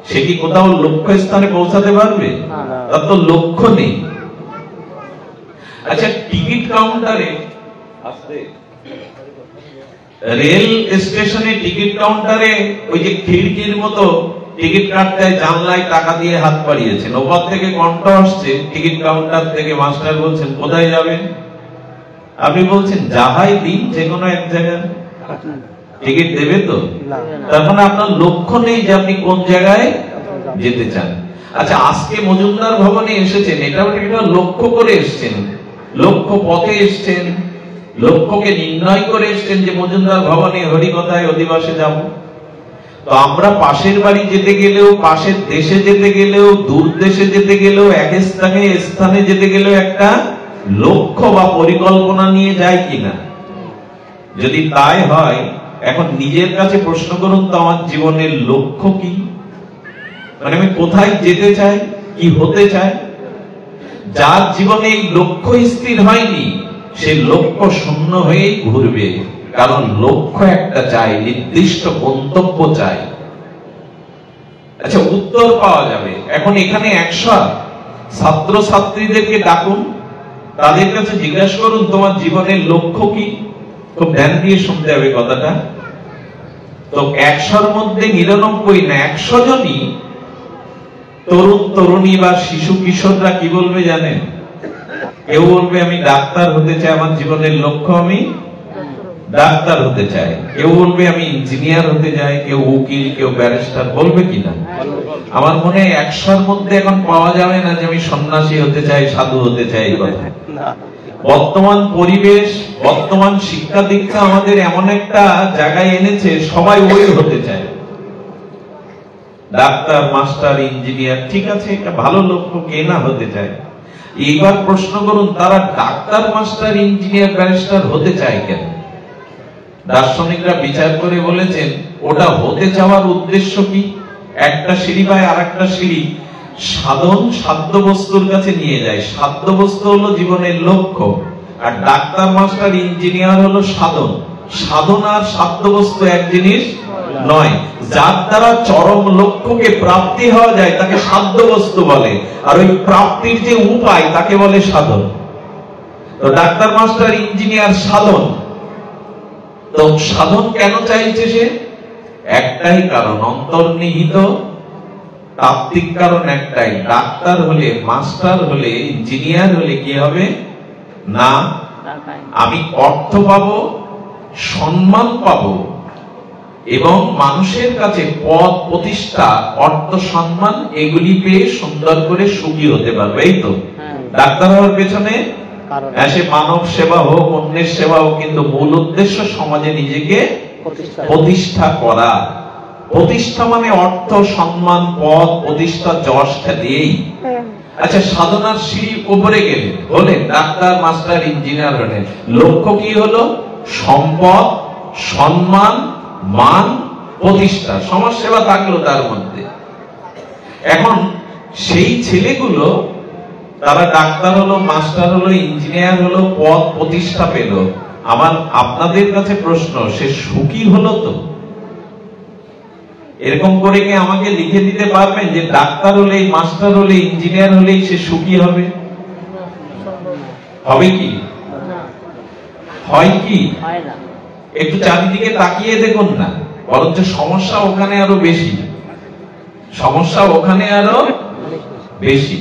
সে কি কোথাও লক্ষ্য স্থানে পৌঁছাতে পারবে? তার তো লক্ষ্য নেই। আচ্ছা, টিকিট কাউন্টারে, রেল স্টেশনে টিকিট কাউন্টারে ওই যে খিড়কির মতো টিকিট কাটতে জানলায় টাকা দিয়ে হাত বাড়িয়েছেন, ওপর থেকে কণ্ঠ আসছে টিকিট কাউন্টার থেকে, মাস্টার বলছেন কোথায় যাবেন? আপনি বলছেন যাহাই দিন, যে কোনো এক জায়গায় টিকিট দেবে তো? তার মানে আপনার লক্ষ্য নেই যে আপনি কোন জায়গায় যেতে চান। আচ্ছা, আজকে মজুমদার ভবনে এসেছেন, এটা লক্ষ্য করে এসেছেন, লক্ষ্য পথে এসেছেন, লক্ষ্যকে নির্ণয় করে এসেছেন যে মজুমদার ভবনে হরিকথায় অধিবাসে যাব। তো আমরা পাশের বাড়ি যেতে গেলেও, পাশের দেশে যেতে গেলেও, দূর দেশে যেতে গেলেও, এক স্থানে যেতে গেলেও একটা লক্ষ্য বা পরিকল্পনা নিয়ে যায় কিনা? যদি তাই হয়, এখন নিজের কাছে প্রশ্ন করুন তো, আমার জীবনের লক্ষ্য কি? মানে আমি কোথায় যেতে চাই, কি হতে চাই? যার জীবনে এই লক্ষ্য স্থির হয়নি, সে লক্ষ্য শূন্য হয়েই ঘুরবে। কারণ লক্ষ্য একটা চাই, নির্দিষ্ট গন্তব্য চাই। আচ্ছা, উত্তর পাওয়া যাবে। এখন এখানে 100 ছাত্র ছাত্রীদেরকে ডাকুন, তাদের কাছে জিজ্ঞাসা করুন তোমার জীবনের লক্ষ্য কি? খুব ধ্যান দিয়ে শুনতে হবে কথাটা। তো 100-র মধ্যে 99 না, 100 জনই তরুণ তরুণী বা শিশু কিশোররা কি বলবে জানেন? কেউ বলবে আমি ডাক্তার হতে চাই, আমার জীবনের লক্ষ্য আমি ডাক্তার হতে চায়, কেউ বলবে আমি ইঞ্জিনিয়ার হতে চাই, কেউ উকিল, কেউ ব্যারিস্টার, বলবে কিনা? আমার মনে হয় 100-র মধ্যে এখন পাওয়া যাবে না যে আমি সন্ন্যাসী হতে চাই, সাধু হতে চাই, এই কথা। বর্তমান পরিবেশ, বর্তমান শিক্ষা দীক্ষা আমাদের এমন একটা জায়গায় এনেছে, সবাই ওই হতে চায়, ডাক্তার, মাস্টার, ইঞ্জিনিয়ার। ঠিক আছে, এটা ভালো লক্ষ্য, কে না হতে চায়। এইবার প্রশ্ন করুন, তারা ডাক্তার, মাস্টার, ইঞ্জিনিয়ার, ব্যারিস্টার হতে চায় কেন? দার্শনিকরা বিচার করে বলেছেন, ওটা হতে চাওয়ার উদ্দেশ্য কি? একটা সিঁড়ি পায় আর একটা সিঁড়ি, সাধন সাধ্য বস্তুর কাছে নিয়ে যায়। সাধ্য বস্তু হলো জীবনের লক্ষ্য, আর ডাক্তার, মাস্টার, ইঞ্জিনিয়ার হলো সাধন। সাধন আর সাধ্য বস্তু এক জিনিস নয়। যার দ্বারা চরম লক্ষ্যকে প্রাপ্তি হওয়া যায় তাকে সাধ্য বস্তু বলে, আর ওই প্রাপ্তির যে উপায় তাকে বলে সাধন। তো ডাক্তার, মাস্টার, ইঞ্জিনিয়ার সাধন। তো সাধন কেন চাইছে সে? একটাই কারণ, অন্তর্নিহিত তাত্ত্বিক কারণ একটাই। ডাক্তার হলে, মাস্টার হলে, ইঞ্জিনিয়ার হলে কি হবে না, আমি অর্থ পাবো, সম্মান পাবো, এবং মানুষের কাছে পদ প্রতিষ্ঠা, অর্থ, সম্মান এগুলি পেয়ে সুন্দর করে সুখী হতে পারবে। এই তো ডাক্তার হওয়ার পেছনে সে মানব সেবা হোক, অন্যের সেবা হোক, কিন্তু মূল উদ্দেশ্য সমাজে নিজেকে প্রতিষ্ঠা করা। প্রতিষ্ঠা মানে অর্থ, সম্মান, পদ, প্রতিষ্ঠা, যশ খ্যাতিই। আচ্ছা, সাধনার সিঁড়ি উপরে গেলে হলেন ডাক্তার, মাস্টার, ইঞ্জিনিয়ার হলেন, লক্ষ্য কি হলো? সম্পদ, সম্মান, মান, প্রতিষ্ঠা, সমাজ সেবা থাকলো তার মধ্যে। এখন সেই ছেলেগুলো, তারা ডাক্তার হলো, মাস্টার হলো, ইঞ্জিনিয়ার হলো, পদ প্রতিষ্ঠা পেল। আমার আপনাদের কাছে প্রশ্ন, সে সুখী হলো তো? এরকম করে কি আমাকে লিখে দিতে পারবেন যে ডাক্তার হলে, মাস্টার হলে, ইঞ্জিনিয়ার হলেই সে সুখী হবে? হবে কি? হয় কি? একটু চারিদিকে তাকিয়ে দেখুন না, বরঞ্চ সমস্যা ওখানে আরো বেশি, সমস্যা ওখানে আরো বেশি।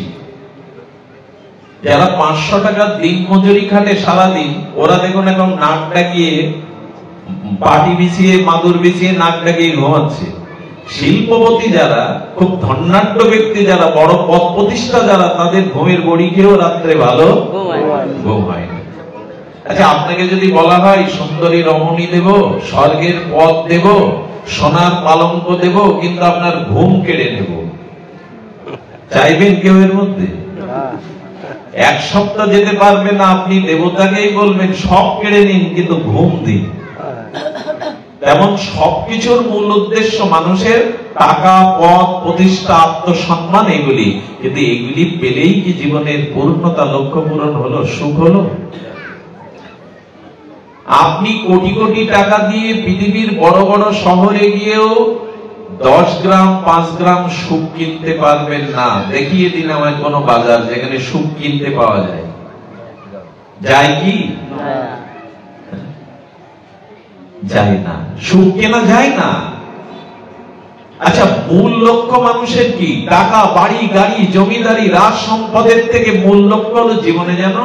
যারা 500 টাকা দিন মজুরি খাটে সারাদিন, ওরা দেখুন এখন নাক ডাকিয়ে, পাটি বিছিয়ে, মাদুর বিছিয়ে নাক ডাকিয়ে ঘুমাচ্ছে। শিল্পপতি যারা, খুব ধনাঢ্য ব্যক্তি যারা, বড় পদ প্রতিষ্ঠা যারা, তাদের ঘুমের বড়ি খেয়েও রাত্রে ভালো ঘুম হয় না। আচ্ছা, আপনাকে যদি বলা হয় সুন্দরী রমণী দেব, স্বর্গের পদ দেব, সোনার পালঙ্ক দেব, কিন্তু আপনার ঘুম কেড়ে নেব, চাইবেন কেউ এর মধ্যে? 1 সপ্তাহ যেতে পারবে না, আপনি দেবতাকেই বলবেন সব কেড়ে নিন, কিন্তু ঘুম দিন। তেমন সবকিছুর মূল উদ্দেশ্য মানুষের টাকা, পদ, প্রতিষ্ঠা, আত্মসম্মান, এগুলি। কিন্তু এগুলি পেলেই কি জীবনের পূর্ণতা, লক্ষ্য পূরণ হলো, সুখ হলো? আপনি কোটি কোটি টাকা দিয়ে পৃথিবীর বড় বড় শহরে গিয়েও 10 গ্রাম 5 গ্রাম সুখ কিনতে পারবেন না। দেখিয়ে দিন আমায় কোন বাজার যেখানে সুখ কিনতে পাওয়া যায়। যায় কি? যায় না, সুখ কেনা যায় না। আচ্ছা, মূল লক্ষ্য মানুষের কি? টাকা, বাড়ি, গাড়ি, জমিদারি, রাজ সম্পদের থেকে মূল লক্ষ্য হলো জীবনে যেন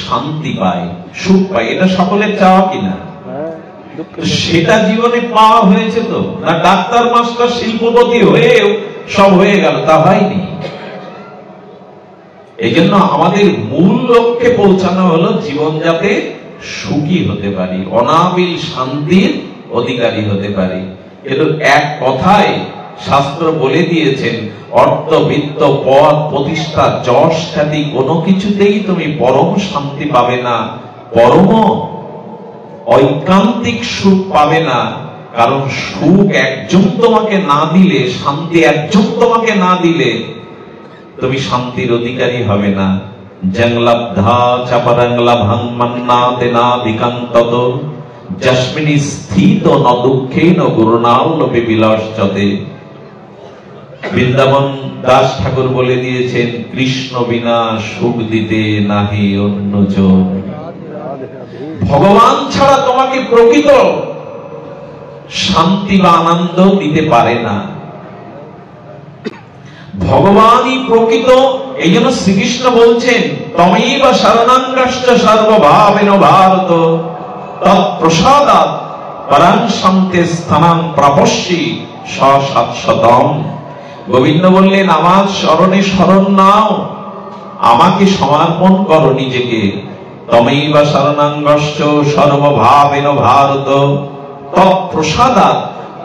শান্তি পায়, সুখ পায়। এটা সকলের চাওয়া কিনা? সেটা জীবনে পাওয়া হয়েছে তো? না ডাক্তার, মাস্টার, শিল্পপতি হয়েও সব হয়ে গেল? তা হয়নি। এই জন্য আমাদের মূল লক্ষ্যে পৌঁছানো হলো জীবন যাতে সুখী হতে পারি, অনাবিল শান্তির অধিকারী হতে পারি। কিন্তু এক কথায় শাস্ত্র বলে দিয়েছেন, অর্থ, বিত্ত, পদ, প্রতিষ্ঠা, যশ, খ্যাতি কোনো কিছুতেই তুমি পরম শান্তি পাবে না, পরম ঐকান্তিক সুখ পাবে না। কারণ সুখ একজন তোমাকে না দিলে, শান্তি একজন তোমাকে না দিলে তুমি শান্তির অধিকারী হবে না। জংলব্ধা চাপরংলা ভাঙমান্নাতে না বিকান্তত যস্মিনি স্থিত ন দুঃখেন গুরুণাল্লপে বিলাসচতে। বৃন্দাবন দাস ঠাকুর বলে দিয়েছেন, কৃষ্ণ বিনা সুখ দিতে নাহি অন্যজন। ভগবান ছাড়া তোমাকে প্রকৃত শান্তি বা আনন্দ দিতে পারে না। ভগবানই প্রকৃত। এই জন্য শ্রীকৃষ্ণ বলছেন, তমেব শরণাঙ্গশ্চ সর্বভাবেন ভারত তৎপ্রসাদাৎ পরাং শান্তে স্থানাং প্রাপস্যি স700তম। গোবিন্দ বললেন, আমার শরণে শরণ নাও, আমাকে সমর্পণ করো নিজেকে। তমেইবা শরণাঙ্গশ্চ সর্বভাবেন ভারত। তৎপ্রসাদাৎ,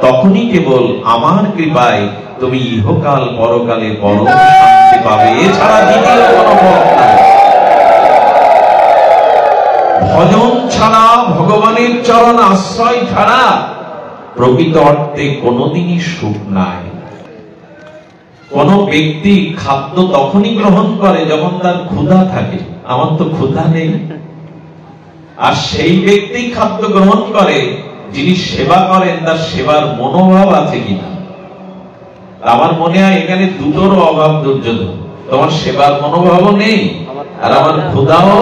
তখনই কেবল আমার কৃপায় তুমি ইহকাল পরকালে পরম শান্তি পাবে, এছাড়া দ্বিতীয় কোনো পথ নাই। ভজন ছাড়া, ভগবানের চরণ আশ্রয় ছাড়া প্রকৃত অর্থে কোনোদিনই সুখ নাই। কোন ব্যক্তি খাদ্য তখনই গ্রহণ করে যখন তার ক্ষুধা থাকে। আমার তো ক্ষুধা নেই। আর সেই ব্যক্তি খাদ্য গ্রহণ করে যিনি সেবা করেন, তার সেবার মনোভাব আছে কিনা। আমার মনে হয় এখানে দুটোর অভাব দুর্যোধন। তোমার সেবার মনোভাবও নেই, আর আমার ক্ষুধাও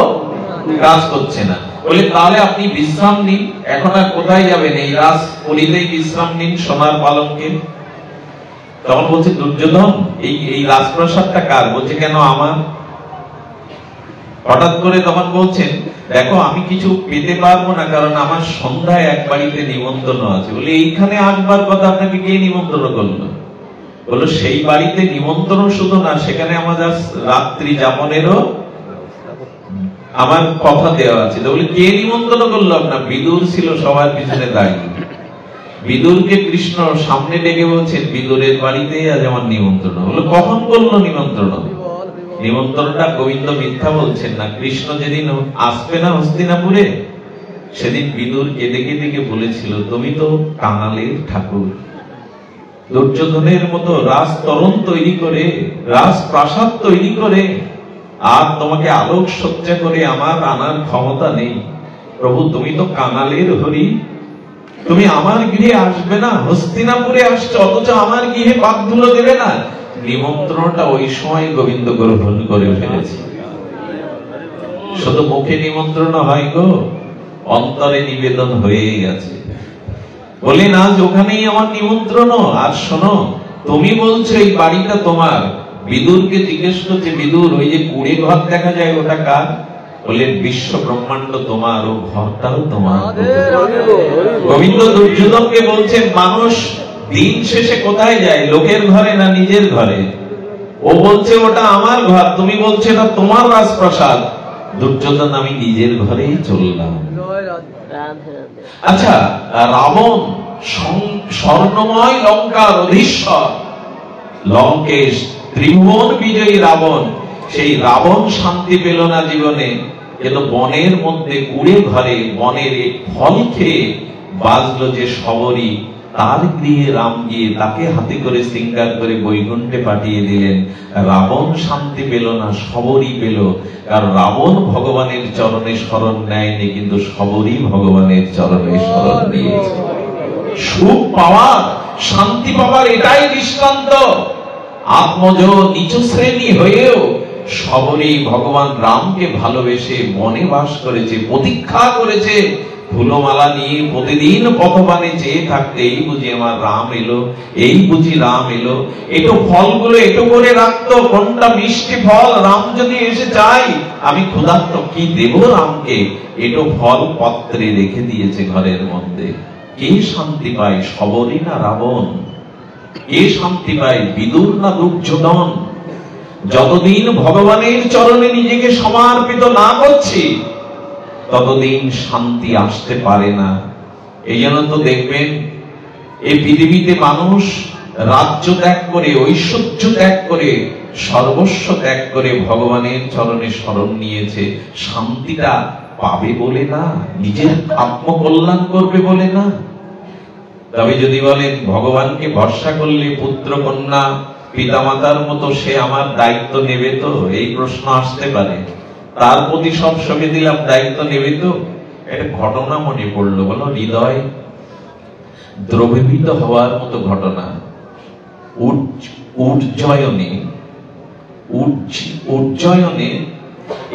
কাজ করছে না। বলে তাহলে আপনি বিশ্রাম নিন। এখন আর কোথায় যাবেন? এই রাজপুরীতেই বিশ্রাম নিন, সোনার পালঙ্কে। তখন বলছে দুর্যোধন, এই রাজপ্রাসাদটা কার? বলছে কেন আমার? হঠাৎ করে তখন বলছেন, দেখো আমি কিছু পেতে পারবো না, কারণ আমার সন্ধ্যায় এক বাড়িতে নিমন্ত্রণ আছে। বলে এইখানে আসবার কথা আপনাকে কে নিমন্ত্রণ করলো? বললো সেই বাড়িতে নিমন্ত্রণ শুধু না, সেখানে আমাদের রাত্রি যাপনেরও আমার কথা দেওয়া আছে। বলে কে নিমন্ত্রণ করলো আপনার? বিদুর ছিল সবার পিছনে দাঁড়িয়ে। বিদুরকে কৃষ্ণ সামনে ডেকে বলছেন, বিদুরের বাড়িতেই আজ আমার নিমন্ত্রণ। বলে কখন করলো নিমন্ত্রণ? নিমন্ত্রণটা গোবিন্দ মিথ্যা বলছেন না। কৃষ্ণ যেদিন আসবে না হস্তিনাপুরে, সেদিন বিদুর কেঁদে কেঁদে বলেছিল, তুমি তো কাঙালের ঠাকুর। দুর্যোধনের মতো রাজতরণ তৈরি করে, রাজপ্রাসাদ তৈরি করে, আর তোমাকে আলোক সজ্জা করে আমার আনার ক্ষমতা নেই। প্রভু, তুমি তো কাঙালের হরি, তুমি আমার গৃহে আসবে না? হস্তিনাপুরে আসছে, অথচ আমার গৃহে পাক ধুলো দেবে না। নিমন্ত্রণটা ওই সময় গোবিন্দ গ্রহণ করে ফেলেছে। শুধু মুখে নিমন্ত্রণ হয় গো, অন্তরে নিবেদন হয়ে গেছে। বলে না, ওখানেই আমার নিমন্ত্রণ। আর শোনো, তুমি বলছো এই বাড়িটা তোমার। বিদুরকে জিজ্ঞেস করছে, বিদুর, ওই যে কুড়ে ঘর দেখা যায় ওটা কার? বললেন বিশ্ব ব্রহ্মাণ্ড তোমার, ও ঘরটাও তোমার। গোবিন্দ দুর্যোধনকে বলছেন, মানুষ দিন শেষে কোথায় যায়? লোকের ঘরে না নিজের ঘরে? ও বলছে ওটা আমার ঘর, তুমি বলছো এটা তোমার রাজপ্রাসাদ। দুর্যোধন, আমি নিজের ঘরেই চললাম। আচ্ছা, রাবণ স্বর্ণময় লঙ্কার অধীশ্বর, লঙ্কেশ ত্রিভুবন বিজয়ী রাবণ, সেই রাবণ শান্তি পেল না জীবনে। কিন্তু বনের মধ্যে কুড়ে ঘরে বনের ফল খেয়ে বাজলো যে শবরী, তার গৃহে রাম গিয়ে তাকে হাতে করে শৃঙ্গার করে বৈকুণ্ঠে পাঠিয়ে দিলেন। রাবণ শান্তি পেল না, শবরী পেল। কারণ রাবণ ভগবানের চরণে শরণ নেয়নি, কিন্তু শবরী ভগবানের চরণে শরণ নিয়েছে। সুখ পাওয়ার, শান্তি পাওয়ার এটাই দৃষ্টান্ত। আত্মজ নিচ শ্রেণী হয়েও শবরী ভগবান রামকে ভালোবেসে বনে বাস করেছে, প্রতীক্ষা করেছে, ফুলমালা নিয়ে প্রতিদিন পথবানে চেয়ে থাকতে, এই বুঝি আমার রাম এলো, এই বুঝি রাম এলো। এটো ফলগুলো এটো করে রাখতো, কোনটা মিষ্টি ফল, রাম যদি এসে চাই, আমি ক্ষুধার্ত, কি দেব রামকে? এটো ফল পত্রে রেখে দিয়েছে ঘরের মধ্যে। কে শান্তি পায়, শবরী না রাবণ? কে শান্তি পায়, বিদুর না দুর্যোধন? যতদিন ভগবানের চরণে নিজেকে সমর্পিত না করছি, ততদিন শান্তি আসতে পারে না। এই জন্য তো দেখবেন এই পৃথিবীতে মানুষ রাজ্য ত্যাগ করে, ঐশ্বর্য ত্যাগ করে, সর্বস্ব ত্যাগ করে ভগবানের চরণে শরণ নিয়েছে। শান্তিটা পাবে বলে না, নিজের আত্মকল্যাণ করবে বলে না। তবে যদি বলেন ভগবানকে ভরসা করলে পুত্র কন্যা পিতামাতার মতো সে আমার দায়িত্ব নেবে তো, এই প্রশ্ন আসতে পারে। তার প্রতি সব সঁপে দিলাম, দায়িত্ব নেবে তো? একটা ঘটনা মনে পড়লো, বলো, হৃদয় দ্রবীভূত হওয়ার মতো ঘটনা। উজ্জয়নে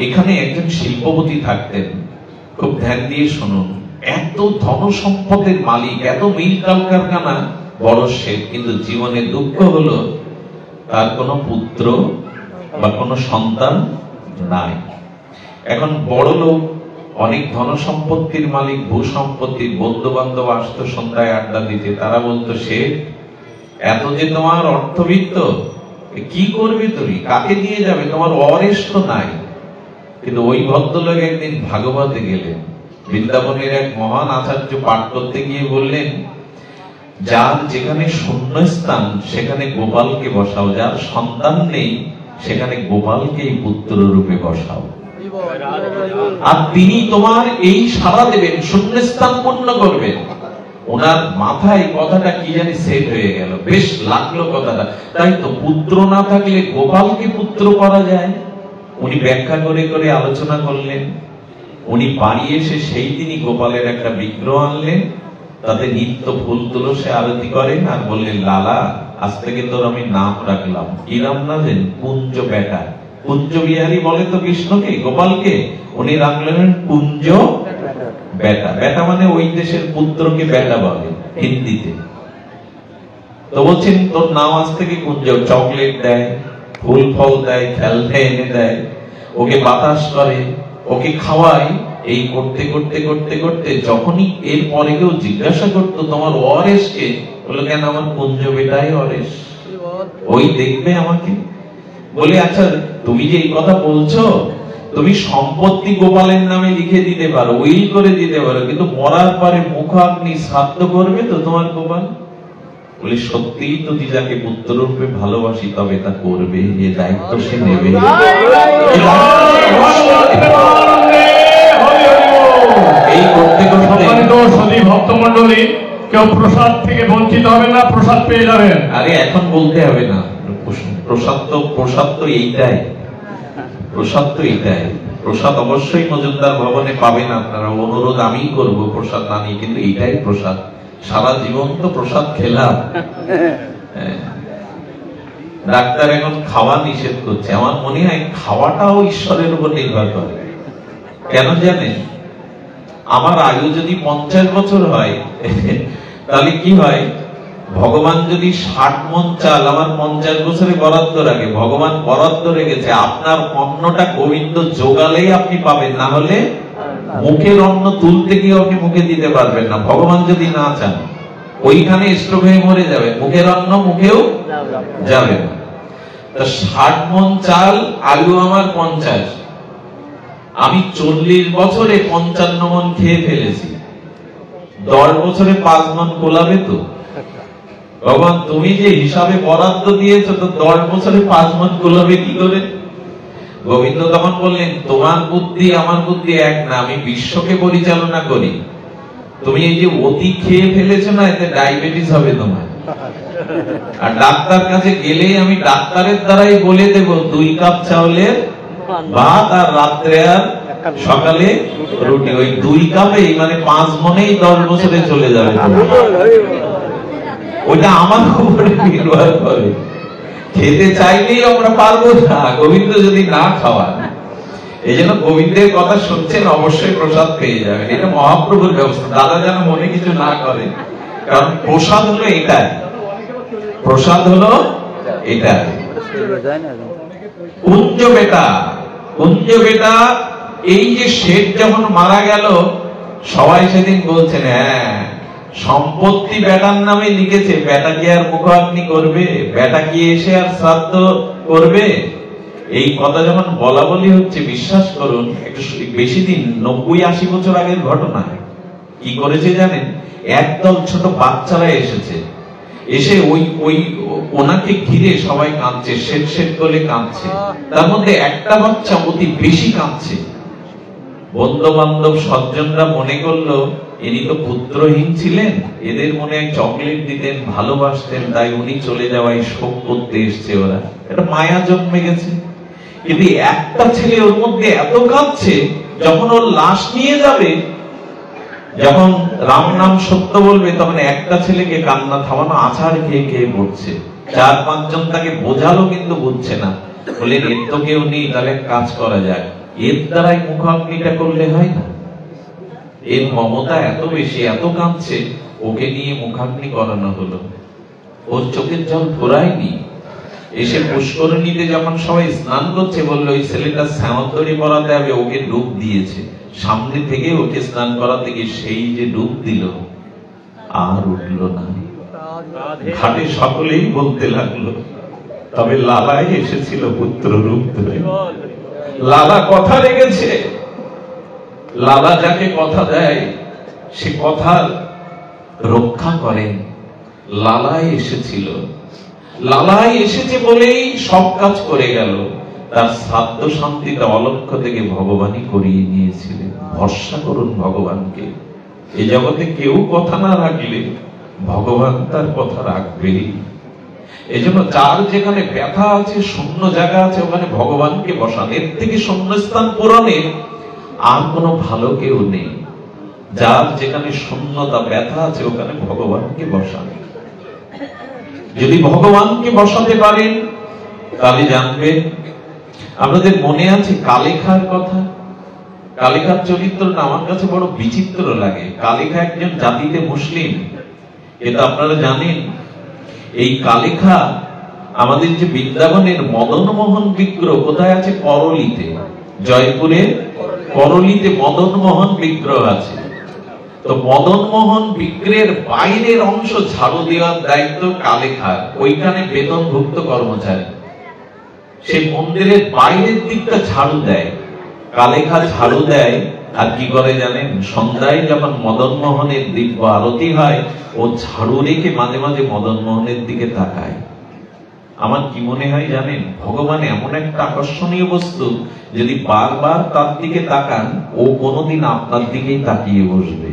এখানে একজন শিল্পপতি থাকতেন। খুব ধ্যান দিয়ে শুনুন। এত ধন সম্পদের মালিক, এত মিল কলকারখানা, বড় শেখ, কিন্তু জীবনে দুঃখ হলো তার কোনো পুত্র বা কোনো সন্তান নাই। এখন বড় লোক অনেক ধন সম্পত্তির মালিক, ভূসম্পত্তির বন্ধু বান্ধব আসতো সন্ধ্যায় আড্ডা দিতে। তারা বলতো, শেঠ এত যে তোমার অর্থবিত্ত, কি করবে তুমি, কাকে দিয়ে যাবে, তোমার অরেশ তো নাই। কিন্তু ওই ভদ্রলোক একদিন ভাগবতে গেলেন, বৃন্দাবনের এক মহান আচার্য পাঠ করতে গিয়ে বললেন, যার যেখানে শূন্যস্থান সেখানে গোপালকে বসাও, যার সন্তান নেই সেখানে গোপালকেই পুত্র রূপে বসাও, আর তিনি তোমার এই সাড়া দেবেন, শূন্যস্থান পূর্ণ করবেন। ওনার মাথায় কথাটা কি জানি সেট হয়ে গেল, বেশ লাগলো কথাটা। তাই তো, পুত্র না থাকলে গোপালকে পুত্র করা যায়। উনি ব্যাখ্যা করে করে আলোচনা করলেন। উনি বাড়ি এসে সেই দিনই গোপালের একটা বিগ্রহ আনলেন, তাতে নিত্য ফুল তুলসী আরতি করেন, আর বললেন, লালা আজ থেকে তোর আমি নাম রাখলাম। কি নাম রাখলেন? কুঞ্জ বেটা। কুঞ্জ বিহারী বলে তো কৃষ্ণকে, গোপালকে, উনি রাখলেন কুঞ্জ বেটা। বেটা মানে ওই দেশের পুত্রকে বেটা বলে হিন্দিতে। তো বলছেন, তোর নাম আজ থেকে কুঞ্জ। চকলেট দেয়, ফুল ফল দেয়, খেলনা এনে দেয়, ওকে বাতাস করে, ওকে খাওয়ায়। এই করতে করতে করতে করতে যখনই এর পরে কেউ জিজ্ঞাসা করতো, তোমার অরেশ কে, বললো, কেন আমার কুঞ্জ বেটাই অরেশ, ওই দেখবে আমাকে। বলে, আচ্ছা তুমি যে এই কথা বলছো, তুমি সম্পত্তি গোপালের নামে লিখে দিতে পারো, উইল করে দিতে পারো, কিন্তু মরার পরে মুখাগ্নি শ্রাদ্ধ করবে তো তোমার গোপাল? বলে, সত্যিই তো যাকে পুত্র রূপে ভালোবাসি তবে তা করবে, যে দায়িত্ব সে নেবে। এই করতে করতে ভক্তমন্ডলী, কেউ প্রসাদ থেকে বঞ্চিত হবে না, প্রসাদ পেয়ে যাবেন। আরে এখন বলতে হবে না, প্রসাদ তো এইটাই, প্রসাদ তো এইটাই। প্রসাদ অবশ্যই মজুমদার ভবনে পাবেন আপনারা, অনুরোধ আমি করব প্রসাদ না নিয়ে, কিন্তু এইটাই প্রসাদ। সারা জীবন তো প্রসাদ খেলাম, ডাক্তার এখন খাওয়া নিষেধ করছে। আমার মনে হয় খাওয়াটাও ঈশ্বরের উপর নির্ভর করে। কেন জানেন? আমার আয়ু যদি 50 বছর হয়, তাহলে কি হয়, ভগবান যদি 60 মণ চাল আমার 50 বছরে বরাদ্দ রাখে, ভগবান বরাদ্দ রেখেছে আপনার অন্নটা গোবিন্দ যোগালেই আপনি পাবেন, না হলে মুখের অন্ন তুলতে গিয়ে আপনি মুখে দিতে পারবেন না, ভগবান যদি না চান। ওইখানে স্ট্রোক হয়ে মরে যাবে, মুখের অন্ন মুখেও যাবে না। 60 মণ চাল, আলু আমার 50, আমি 40 বছরে 55 মণ খেয়ে ফেলেছি, 10 বছরে 5 মণ কোলাবে তো? ভগবান তুমি যে হিসাবে বরাদ্দ দিয়েছো, তো 10 বছরে 5 মণ কোলাবে কি করে? গোবিন্দ তখন বললেন, তোমার বুদ্ধি আমার বুদ্ধি এক না, আমি বিশ্বকে পরিচালনা করি। তুমি এই যে অতি খেয়ে ফেলেছো না, এতে ডায়াবেটিস হবে তোমার। আর ডাক্তার কাছে গেলেই আমি ডাক্তারের দ্বারাই বলে দেব 2 কাপ চাউলের ভাত, আর রাত্রে আর সকালে রুটি। ওই 2 কাপে মানে 5 মণেই 10 বছরে চলে যাবে। ওইটা আমার উপরে নির্ভর করে। খেতে চাইলেই আমরা পারবো না, গোবিন্দ যদি না খাওয়ান। এই জন্য গোবিন্দের কথা শুনছেন, অবশ্যই প্রসাদ পেয়ে যাবেন। এটা মহাপ্রভুর ব্যবস্থা। দাদা যেন মনে কিছু না করে, কারণ প্রসাদ হলো এটাই, প্রসাদ হলো এটাই। কুঞ্জ বেটা, কুঞ্জ বেটা। এই যে শেঠ যখন মারা গেল, সবাই সেদিন বলছেন, হ্যাঁ সম্পত্তি বেটার নামে লিখেছে, বেটা কি আর মুখাগ্নি করবে, বেটা কি এসে আর শ্রাদ্ধ করবে? এই কথা যখন বলা বলি হচ্ছে, বিশ্বাস করুন, একটু বেশি দিন, 90-80 বছর আগের ঘটনা। কি করেছে জানেন? একদল ছোট বাচ্চারা এসেছে, এসে ওই ওনাকে ঘিরে সবাই কাঁদছে, শেঠ শেঠ বলে কাঁদছে। তার মধ্যে একটা বাচ্চা অতি বেশি কাঁদছে। বন্ধু বান্ধব সজ্জনরা মনে করলো ইনি তো পুত্রহীন ছিলেন, এদের মনে চকলেট দিতেন, ভালোবাসতেন, তাই উনি চলে যাওয়ায় শোক করতে এসছে। ওরা একটা মায়া জন্মে গেছে। কিন্তু একটা ছেলে ওর মধ্যে এত কাঁদছে, যখন ওর লাশ নিয়ে যাবে, যখন রাম নাম সত্য বলবে, তখন একটা ছেলেকে কান্না থামানো আছাড় খেয়ে খেয়ে পড়ছে। 4-5 জন তাকে বোঝালো, কিন্তু বুঝছে না। বললেন, এর তো কেউ নেই, তাহলে কাজ করা যায়, এর দ্বারাই মুখাগ্নিটা করলে হয় না? এর মমতা এত বেশি, এত কাঁদছে, ওকে নিয়ে মুখাগ্নি করানো হলো। ওর চোখের জল ফোরায়নি। এসে পুষ্করিণীতে যখন সবাই স্নান করছে, বললো ওই ছেলেটা শ্যামল দড়ি পরাতে হবে, ওকে ডুব দিয়েছে। সামনে থেকে ওকে স্নান করা থেকে সেই যে ডুব দিল, আর উঠল না। ঘাটে সকলেই বলতে লাগলো, তবে লালাই এসেছিল পুত্র রূপ ধরে। লালা কথা রেখেছে। লালা যাকে কথা দেয় সে কথা রক্ষা করে। লালাই এসেছিল, লালাই এসেছে বলেই সব কাজ করে গেল। তার শ্রাদ্ধ শান্তিটা অলক্ষ্য থেকে ভগবানই করিয়ে নিয়েছিলেন। ভরসা করুন ভগবানকে। এই জগতে কেউ কথা না রাখলে ভগবান তার কথা রাখবেই। এজন্য যার যেখানে ব্যথা আছে, শূন্য জায়গা আছে, ওখানে ভগবানকে বসান। এর থেকে শূন্যস্থান পূরণের আর কোনো ভালো কেউ নেই। যার যেখানে শূন্যতা, ব্যথা আছে, ওখানে ভগবানকে বসান। যদি ভগবানকে বসাতে পারেন তাহলে জানবেন। আপনাদের মনে আছে কালেখার কথা? কালেখার চরিত্রটা আমার কাছে বড় বিচিত্র লাগে। কালেখা একজন জাতিতে মুসলিম, এটা আপনারা জানেন। এই কালেখা আমাদের যে বৃন্দাবনের মদন মোহন বিগ্রহ কোথায় আছে? করলিতে, জয়পুরের করলিতে মদন মোহন বিগ্রহ আছে। তো মদন মোহন বিগ্রহের বাইরের অংশ ঝাড়ু দেওয়ার দায়িত্ব কালেখার। ওইখানে বেতনভুক্ত কর্মচারী। সেই মন্দিরের বাইরের দিকটা ঝাড়ু দেয়, কালেখা ঝাড়ু দেয়। আর কি করে জানেন? সন্ধ্যায় যখন মদন মোহনের দিব্য আরতি হয়, ও ঝাড়ু রেখে মাঝে মাঝে মদন মোহনের দিকে তাকায়। আমার কি মনে হয় জানেন? ভগবান এমন একটা আকর্ষণীয় বস্তু, যদি বারবার তার দিকে তাকান, ও কোনোদিন আপনার দিকেই তাকিয়ে বসবে।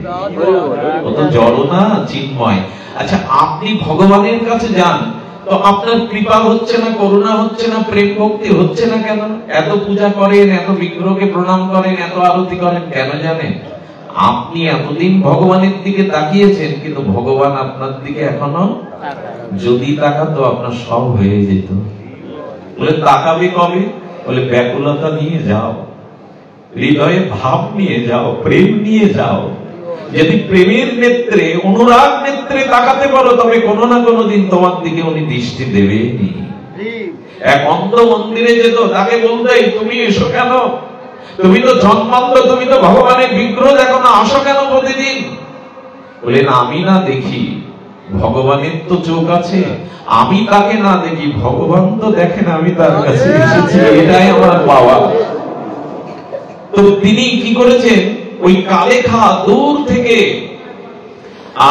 ও তো জড় না, চিন্ময়। আচ্ছা, আপনি ভগবানের কাছে যান তো আপনার কৃপা হচ্ছে না, করুণা হচ্ছে না, প্রেম ভক্তি হচ্ছে না কেন? এত পূজা করেন, এত বিগ্রহকে প্রণাম করেন, এত আরতি করেন, কেন জানেন? আপনি এতদিন ভগবানের দিকে তাকিয়েছেন, কিন্তু ভগবান আপনার দিকে এখনো যদি তাকাতো আপনার সব হয়ে যেত। বলে তাকাবে কবে? বলে ব্যাকুলতা নিয়ে যাও, হৃদয়ে ভাব নিয়ে যাও, প্রেম নিয়ে যাও। যদি প্রেমের নেত্রে, অনুরাগ নেত্রে তাকাতে পারো, তবে কোনো না কোনো দিন তোমার দিকে উনি দৃষ্টি দেবেনি। এক অন্ধ মন্দিরে যেত, তাকে বলতে, তুমি এসো কেন? তুমি তো জন্মান্ত, তুমি তো ভগবানের বিগ্রহ দেখো না, আসো কেন প্রতিদিন? বলেন, আমি না দেখি, ভগবানের তো চোখ আছে। আমি তাকে না দেখি, ভগবান তো দেখেন আমি তার কাছে এসেছি, এটাই আমার পাওয়া। তো তিনি কি করেছেন? ওই কালেখা দূর থেকে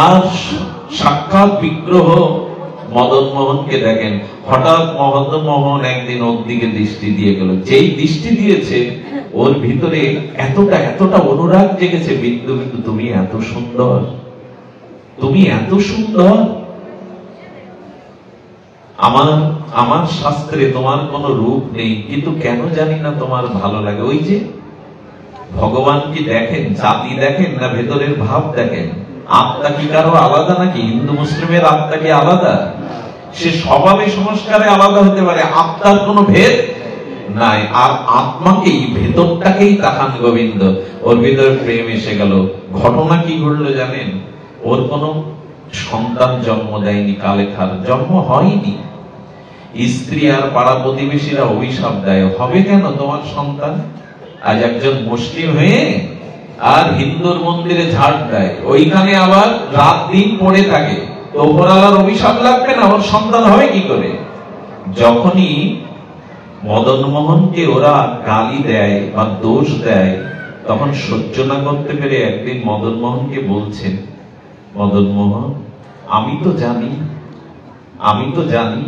আর সাক্ষাৎ বিগ্রহ মদন মোহনকে দেখেন। হঠাৎ মদন মোহন একদিন ওর দিকে দৃষ্টি দিয়ে গেল। যেই দৃষ্টি দিয়েছে, ওর ভিতরে এতটা অনুরাগ জেগেছে, বিন্দু বিন্দু তুমি এত সুন্দর, তুমি এত সুন্দর, আমার শাস্ত্রে তোমার কোনো রূপ নেই, কিন্তু কেন জানি না তোমার ভালো লাগে। ওই যে ভগবান কি দেখেন? জাতি দেখেন না ভেতরের ভাব দেখেন? আত্মা কি কারো আলাদা নাকি? হিন্দু মুসলিমের আত্মা কি আলাদা? সে স্বভাবে সংস্কারে আলাদা হতে পারে, আত্মার কোনো ভেদ নাই। আর আত্মাকেই, ভেতরটাকেই তাকান গোবিন্দ। ওর ভিতরে প্রেম এসে গেল। ঘটনা কি ঘটলো জানেন? ওর কোনো সন্তান জন্ম দেয়নি, কালেখার জন্ম হয়নি। স্ত্রী আর পাড়া প্রতিবেশীরা অভিশাপ দেয়, হবে কেন তোমার সন্তান? আজ একজন মুসলিম হয়ে আর হিন্দুর মন্দিরে ঝাড় দেয়, ওইখানে আবার রাত দিন পড়ে থাকে, তো ওপরওয়ালার অভিশাপ লাগবে না? ওর সন্তান হবে কি করে? যখনই মদন মোহনকে ওরা গালি দেয় বা দোষ দেয়, তখন সহ্য না করতে পেরে একদিন মদন মোহনকে বলছেন, মদন মোহন, আমি তো জানি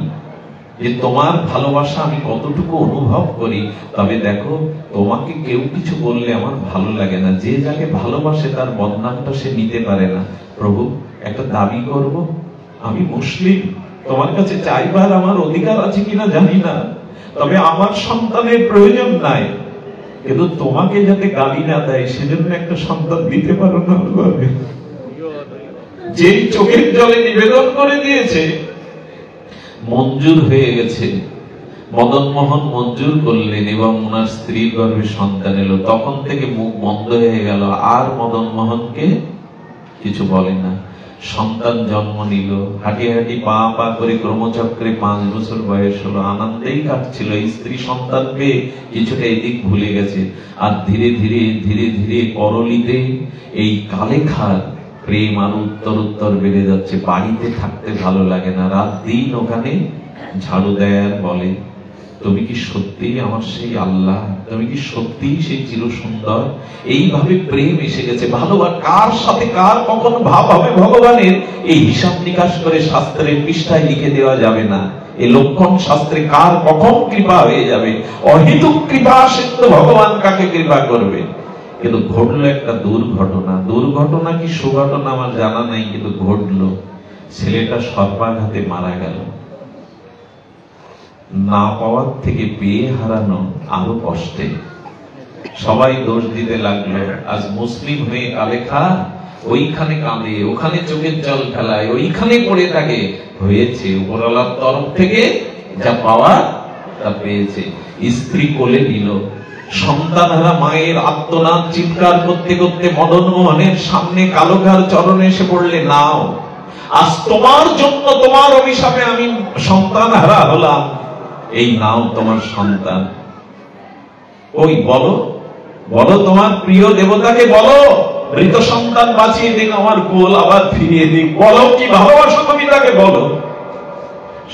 যে তোমার ভালোবাসা আমি কতটুকু অনুভব করি। তবে দেখো, তোমাকে কেউ কিছু বললে আমার ভালো লাগে না। যে যাকে ভালোবাসে তার বদনামটা সে নিতে পারে না। প্রভু, একটা দাবি করব, আমি মুসলিম, তোমার কাছে চাইবার আমার অধিকার আছে কিনা জানি না, তবে আমার সন্তানের প্রয়োজন নাই, কিন্তু তোমাকে যাতে গালি না দেয় সেজন্য একটা সন্তান দিতে পারো না? যেই চোখের জলে নিবেদন করে দিয়েছে, মঞ্জুর হয়ে গেছে। মদন মোহন মঞ্জুর করলেন এবং ওনার স্ত্রীর গর্ভে সন্তান এলো। তখন থেকে মুখ বন্ধ হয়ে গেল, আর মদন মোহনকে কিছু বলে না। সন্তান জন্ম নিল, হাঁটি হাঁটি পা পা করে ক্রমচক্রে 5 বছর বয়স হলো, আনন্দেই কাটছিল। স্ত্রী সন্তান পেয়ে কিছুটা এদিক ভুলে গেছে। আর ধীরে ধীরে ধীরে ধীরে পরলিতে এই কালেখার প্রেম আর উত্তর উত্তর বেড়ে যাচ্ছে। বাড়িতে থাকতে ভালো লাগে না, রাত দিন ওখানে ঝাড়ু দেয় আর বলে, তুমি কি সত্যিই আমার সেই আল্লাহ? তুমি কি সত্যিই সেই চির সুন্দর? এইভাবে প্রেম এসে গেছে। ভালোবাসা কার সাথে কার কখন ভাব হবে ভগবানের, এই হিসাব নিকাশ করে শাস্ত্রের পৃষ্ঠায় লিখে দেওয়া যাবে না। এই লক্ষণ শাস্ত্রে কার কখন কৃপা হয়ে যাবে। অহেতুক কৃপা সিদ্ধ ভগবান কাকে কৃপা করবে। কিন্তু ঘটলো একটা দুর্ঘটনা। দুর্ঘটনা কি সুঘটনা আমার জানা নাই, কিন্তু ঘটলো। ছেলেটা সর্পাঘাতে মারা গেল। না পাওয়ার থেকে পেয়ে হারানো আরো কষ্টে। সবাই দোষ দিতে লাগলো। আজ মুসলিম হয়ে কালেখা ওইখানে কাঁদে, ওখানে চোখের জল ফেলায়, ওইখানে পড়ে থাকে। হয়েছে উপরওয়ালার তরফ থেকে যা পাওয়া তা পেয়েছে। স্ত্রী কোলে নিল, সন্তানহারা মায়ের আত্মনাদ চিৎকার করতে করতে মদন মোহনের সামনে কালোঘার চরণে এসে পড়লে, নাও আজ তোমার জন্য, তোমার অভিশাপে আমি সন্তান হারা হলাম, এই নাও তোমার সন্তান। ওই বলো বলো তোমার প্রিয় দেবতাকে বলো, মৃত সন্তান বাঁচিয়ে দিন, আমার কোল আবার ফিরিয়ে দিন। বলো কি ভালোবাসো তুমি তাকে, বলো।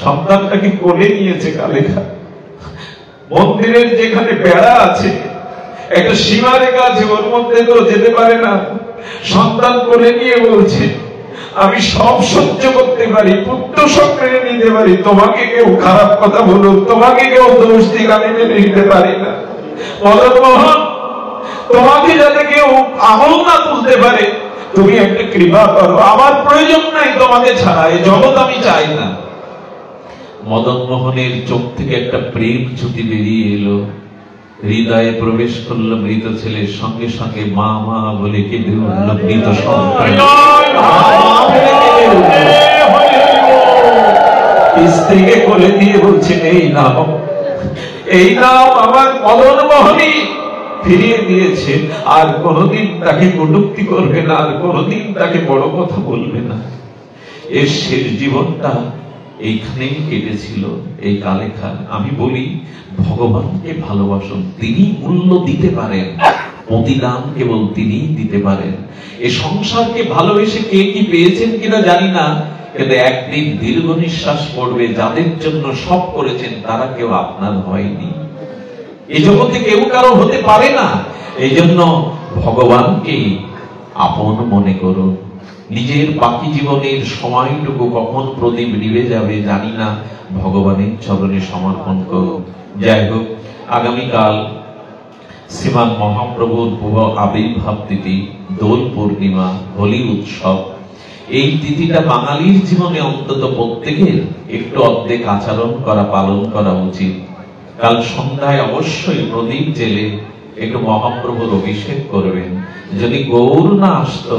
সন্তানটাকে কোলে নিয়েছে কালেখা। মন্দিরের যেখানে বেড়া আছে, একটা সীমারেখা আছে, ওর মধ্যে তো যেতে পারে না। সন্তান কোলে নিয়ে বলছে, আমি সব সহ্য করতে পারি, পুত্র সব মেনে নিতে পারি, তোমাকে কেউ খারাপ কথা বলুক, তোমাকে কেউ দোষ দিক, আমি মেনে নিতে পারি না। মদন মোহন, তোমাকে যাতে কেউ আমল না তুলতে পারে, তুমি একটা কৃপা করো, আমার প্রয়োজন নাই তোমাকে ছাড়া, এই জগৎ আমি চাই না। মদন মোহনের চোখ থেকে একটা প্রেম ছুটি বেরিয়ে এলো, হৃদয়ে প্রবেশ করলো মৃত ছেলের। সঙ্গে সঙ্গে মা মা বলে কেঁদে উঠল মৃত সন্তান। স্ত্রীকে কোলে দিয়ে বলছেন, এই নাও, এই নাও আমার মদন মোহনী ফিরিয়ে দিয়েছে। আর কোনদিন তাকে কটূক্তি করবে না, আর কোনদিন তাকে বড় কথা বলবে না। এর শেষ জীবনটা এইখানেই কেটেছিল এই কালেখা। আমি বলি, ভগবানকে ভালোবাসুন, তিনি মূল্য দিতে পারেন, প্রতিদান কেবল তিনিই দিতে পারেন। এই সংসারকে ভালোবেসে কে কি পেয়েছেন কিনা জানি না, কিন্তু একদিন দীর্ঘ নিঃশ্বাস পড়বে, যাদের জন্য সব করেছেন তারা কেউ আপনার হয়নি। এই জগতে কেউ কারো হতে পারে না। এই জন্য ভগবানকে আপন মনে করুন। নিজের বাকি জীবনের সময়টুকু কখন প্রদীপ নিভে যাবে জানি না, ভগবানের চরণে সমর্পণ করুন। যাই হোক, আগামীকাল শ্রীমান মহাপ্রভুর পূর্ব আবির্ভাব তিথি, দোল পূর্ণিমা, হোলি উৎসব। এই তিথিটা বাঙালির জীবনে অন্তত প্রত্যেকের একটু অর্ধেক আচরণ করা, পালন করা উচিত। কাল সন্ধ্যায় অবশ্যই প্রদীপ জেলে একটু মহাপ্রভুর অভিষেক করবেন। যদি গৌর না আসতো,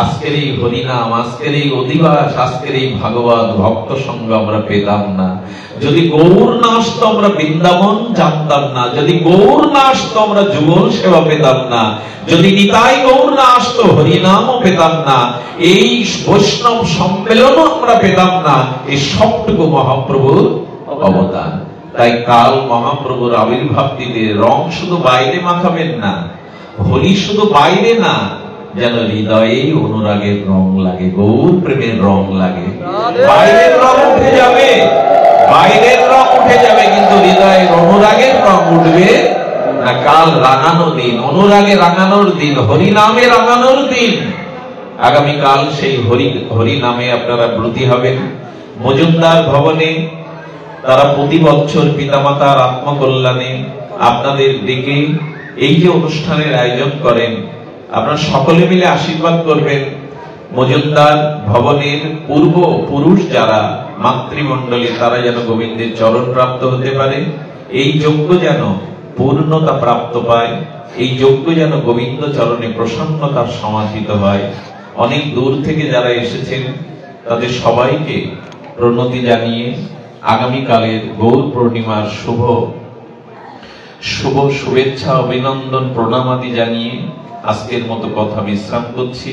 আজকের এই হরিনাম, আজকের এই অধিবাস, আজকের এই ভাগবত ভক্ত সঙ্গ আমরা পেতাম না। যদি গৌর না আসতো আমরা বৃন্দাবন জানতাম না। যদি গৌর না আসতো আমরা যুগল সেবা পেতাম না। যদি নিতাই গৌর না আসতো হরিনামও পেতাম না। এই বৈষ্ণব সম্মেলনও আমরা পেতাম না। এই সবটুকু মহাপ্রভুর অবদান। তাই কাল মহাপ্রভুর আবির্ভাব দিতে রং শুধু বাইরে মাখাবেন না, হোলি শুধু বাইরে না, যেন হৃদয়ে অনুরাগের রং লাগে, গৌর প্রেমের রং লাগে। বাইরের রং উঠে যাবে, বাইরের রং উঠে যাবে, কিন্তু হৃদয়ের অনুরাগের রং উঠবে না। কাল রাঙানো দিন, অনুরাগে রাঙানোর দিন, হরি নামে রাঙানোর দিন। আগামীকাল সেই হরি নামে আপনারা ব্রতী হবেন। মজুমদার ভবনে তারা প্রতি বছর পিতামাতার আত্মকল্যাণে আপনাদের ডেকে এই যে অনুষ্ঠানের আয়োজন করেন, আপনারা সকলে মিলে আশীর্বাদ করবেন। মজুমদার ভবনের পূর্ব পুরুষ যারা মাতৃমণ্ডলী, তারা যেন গোবিন্দের চরণ প্রাপ্ত হতে পারে, এই যজ্ঞ যেন পূর্ণতা প্রাপ্ত পায়, এই যজ্ঞ যেন গোবিন্দ চরণে প্রসন্নতার সমাহিত হয়। অনেক দূর থেকে যারা এসেছেন তাদের সবাইকে প্রণতি জানিয়ে আগামীকালের গৌর পূর্ণিমার শুভ শুভেচ্ছা, অভিনন্দন, প্রণামাদি জানিয়ে আজকের মতো কথা বিশ্রাম করছি।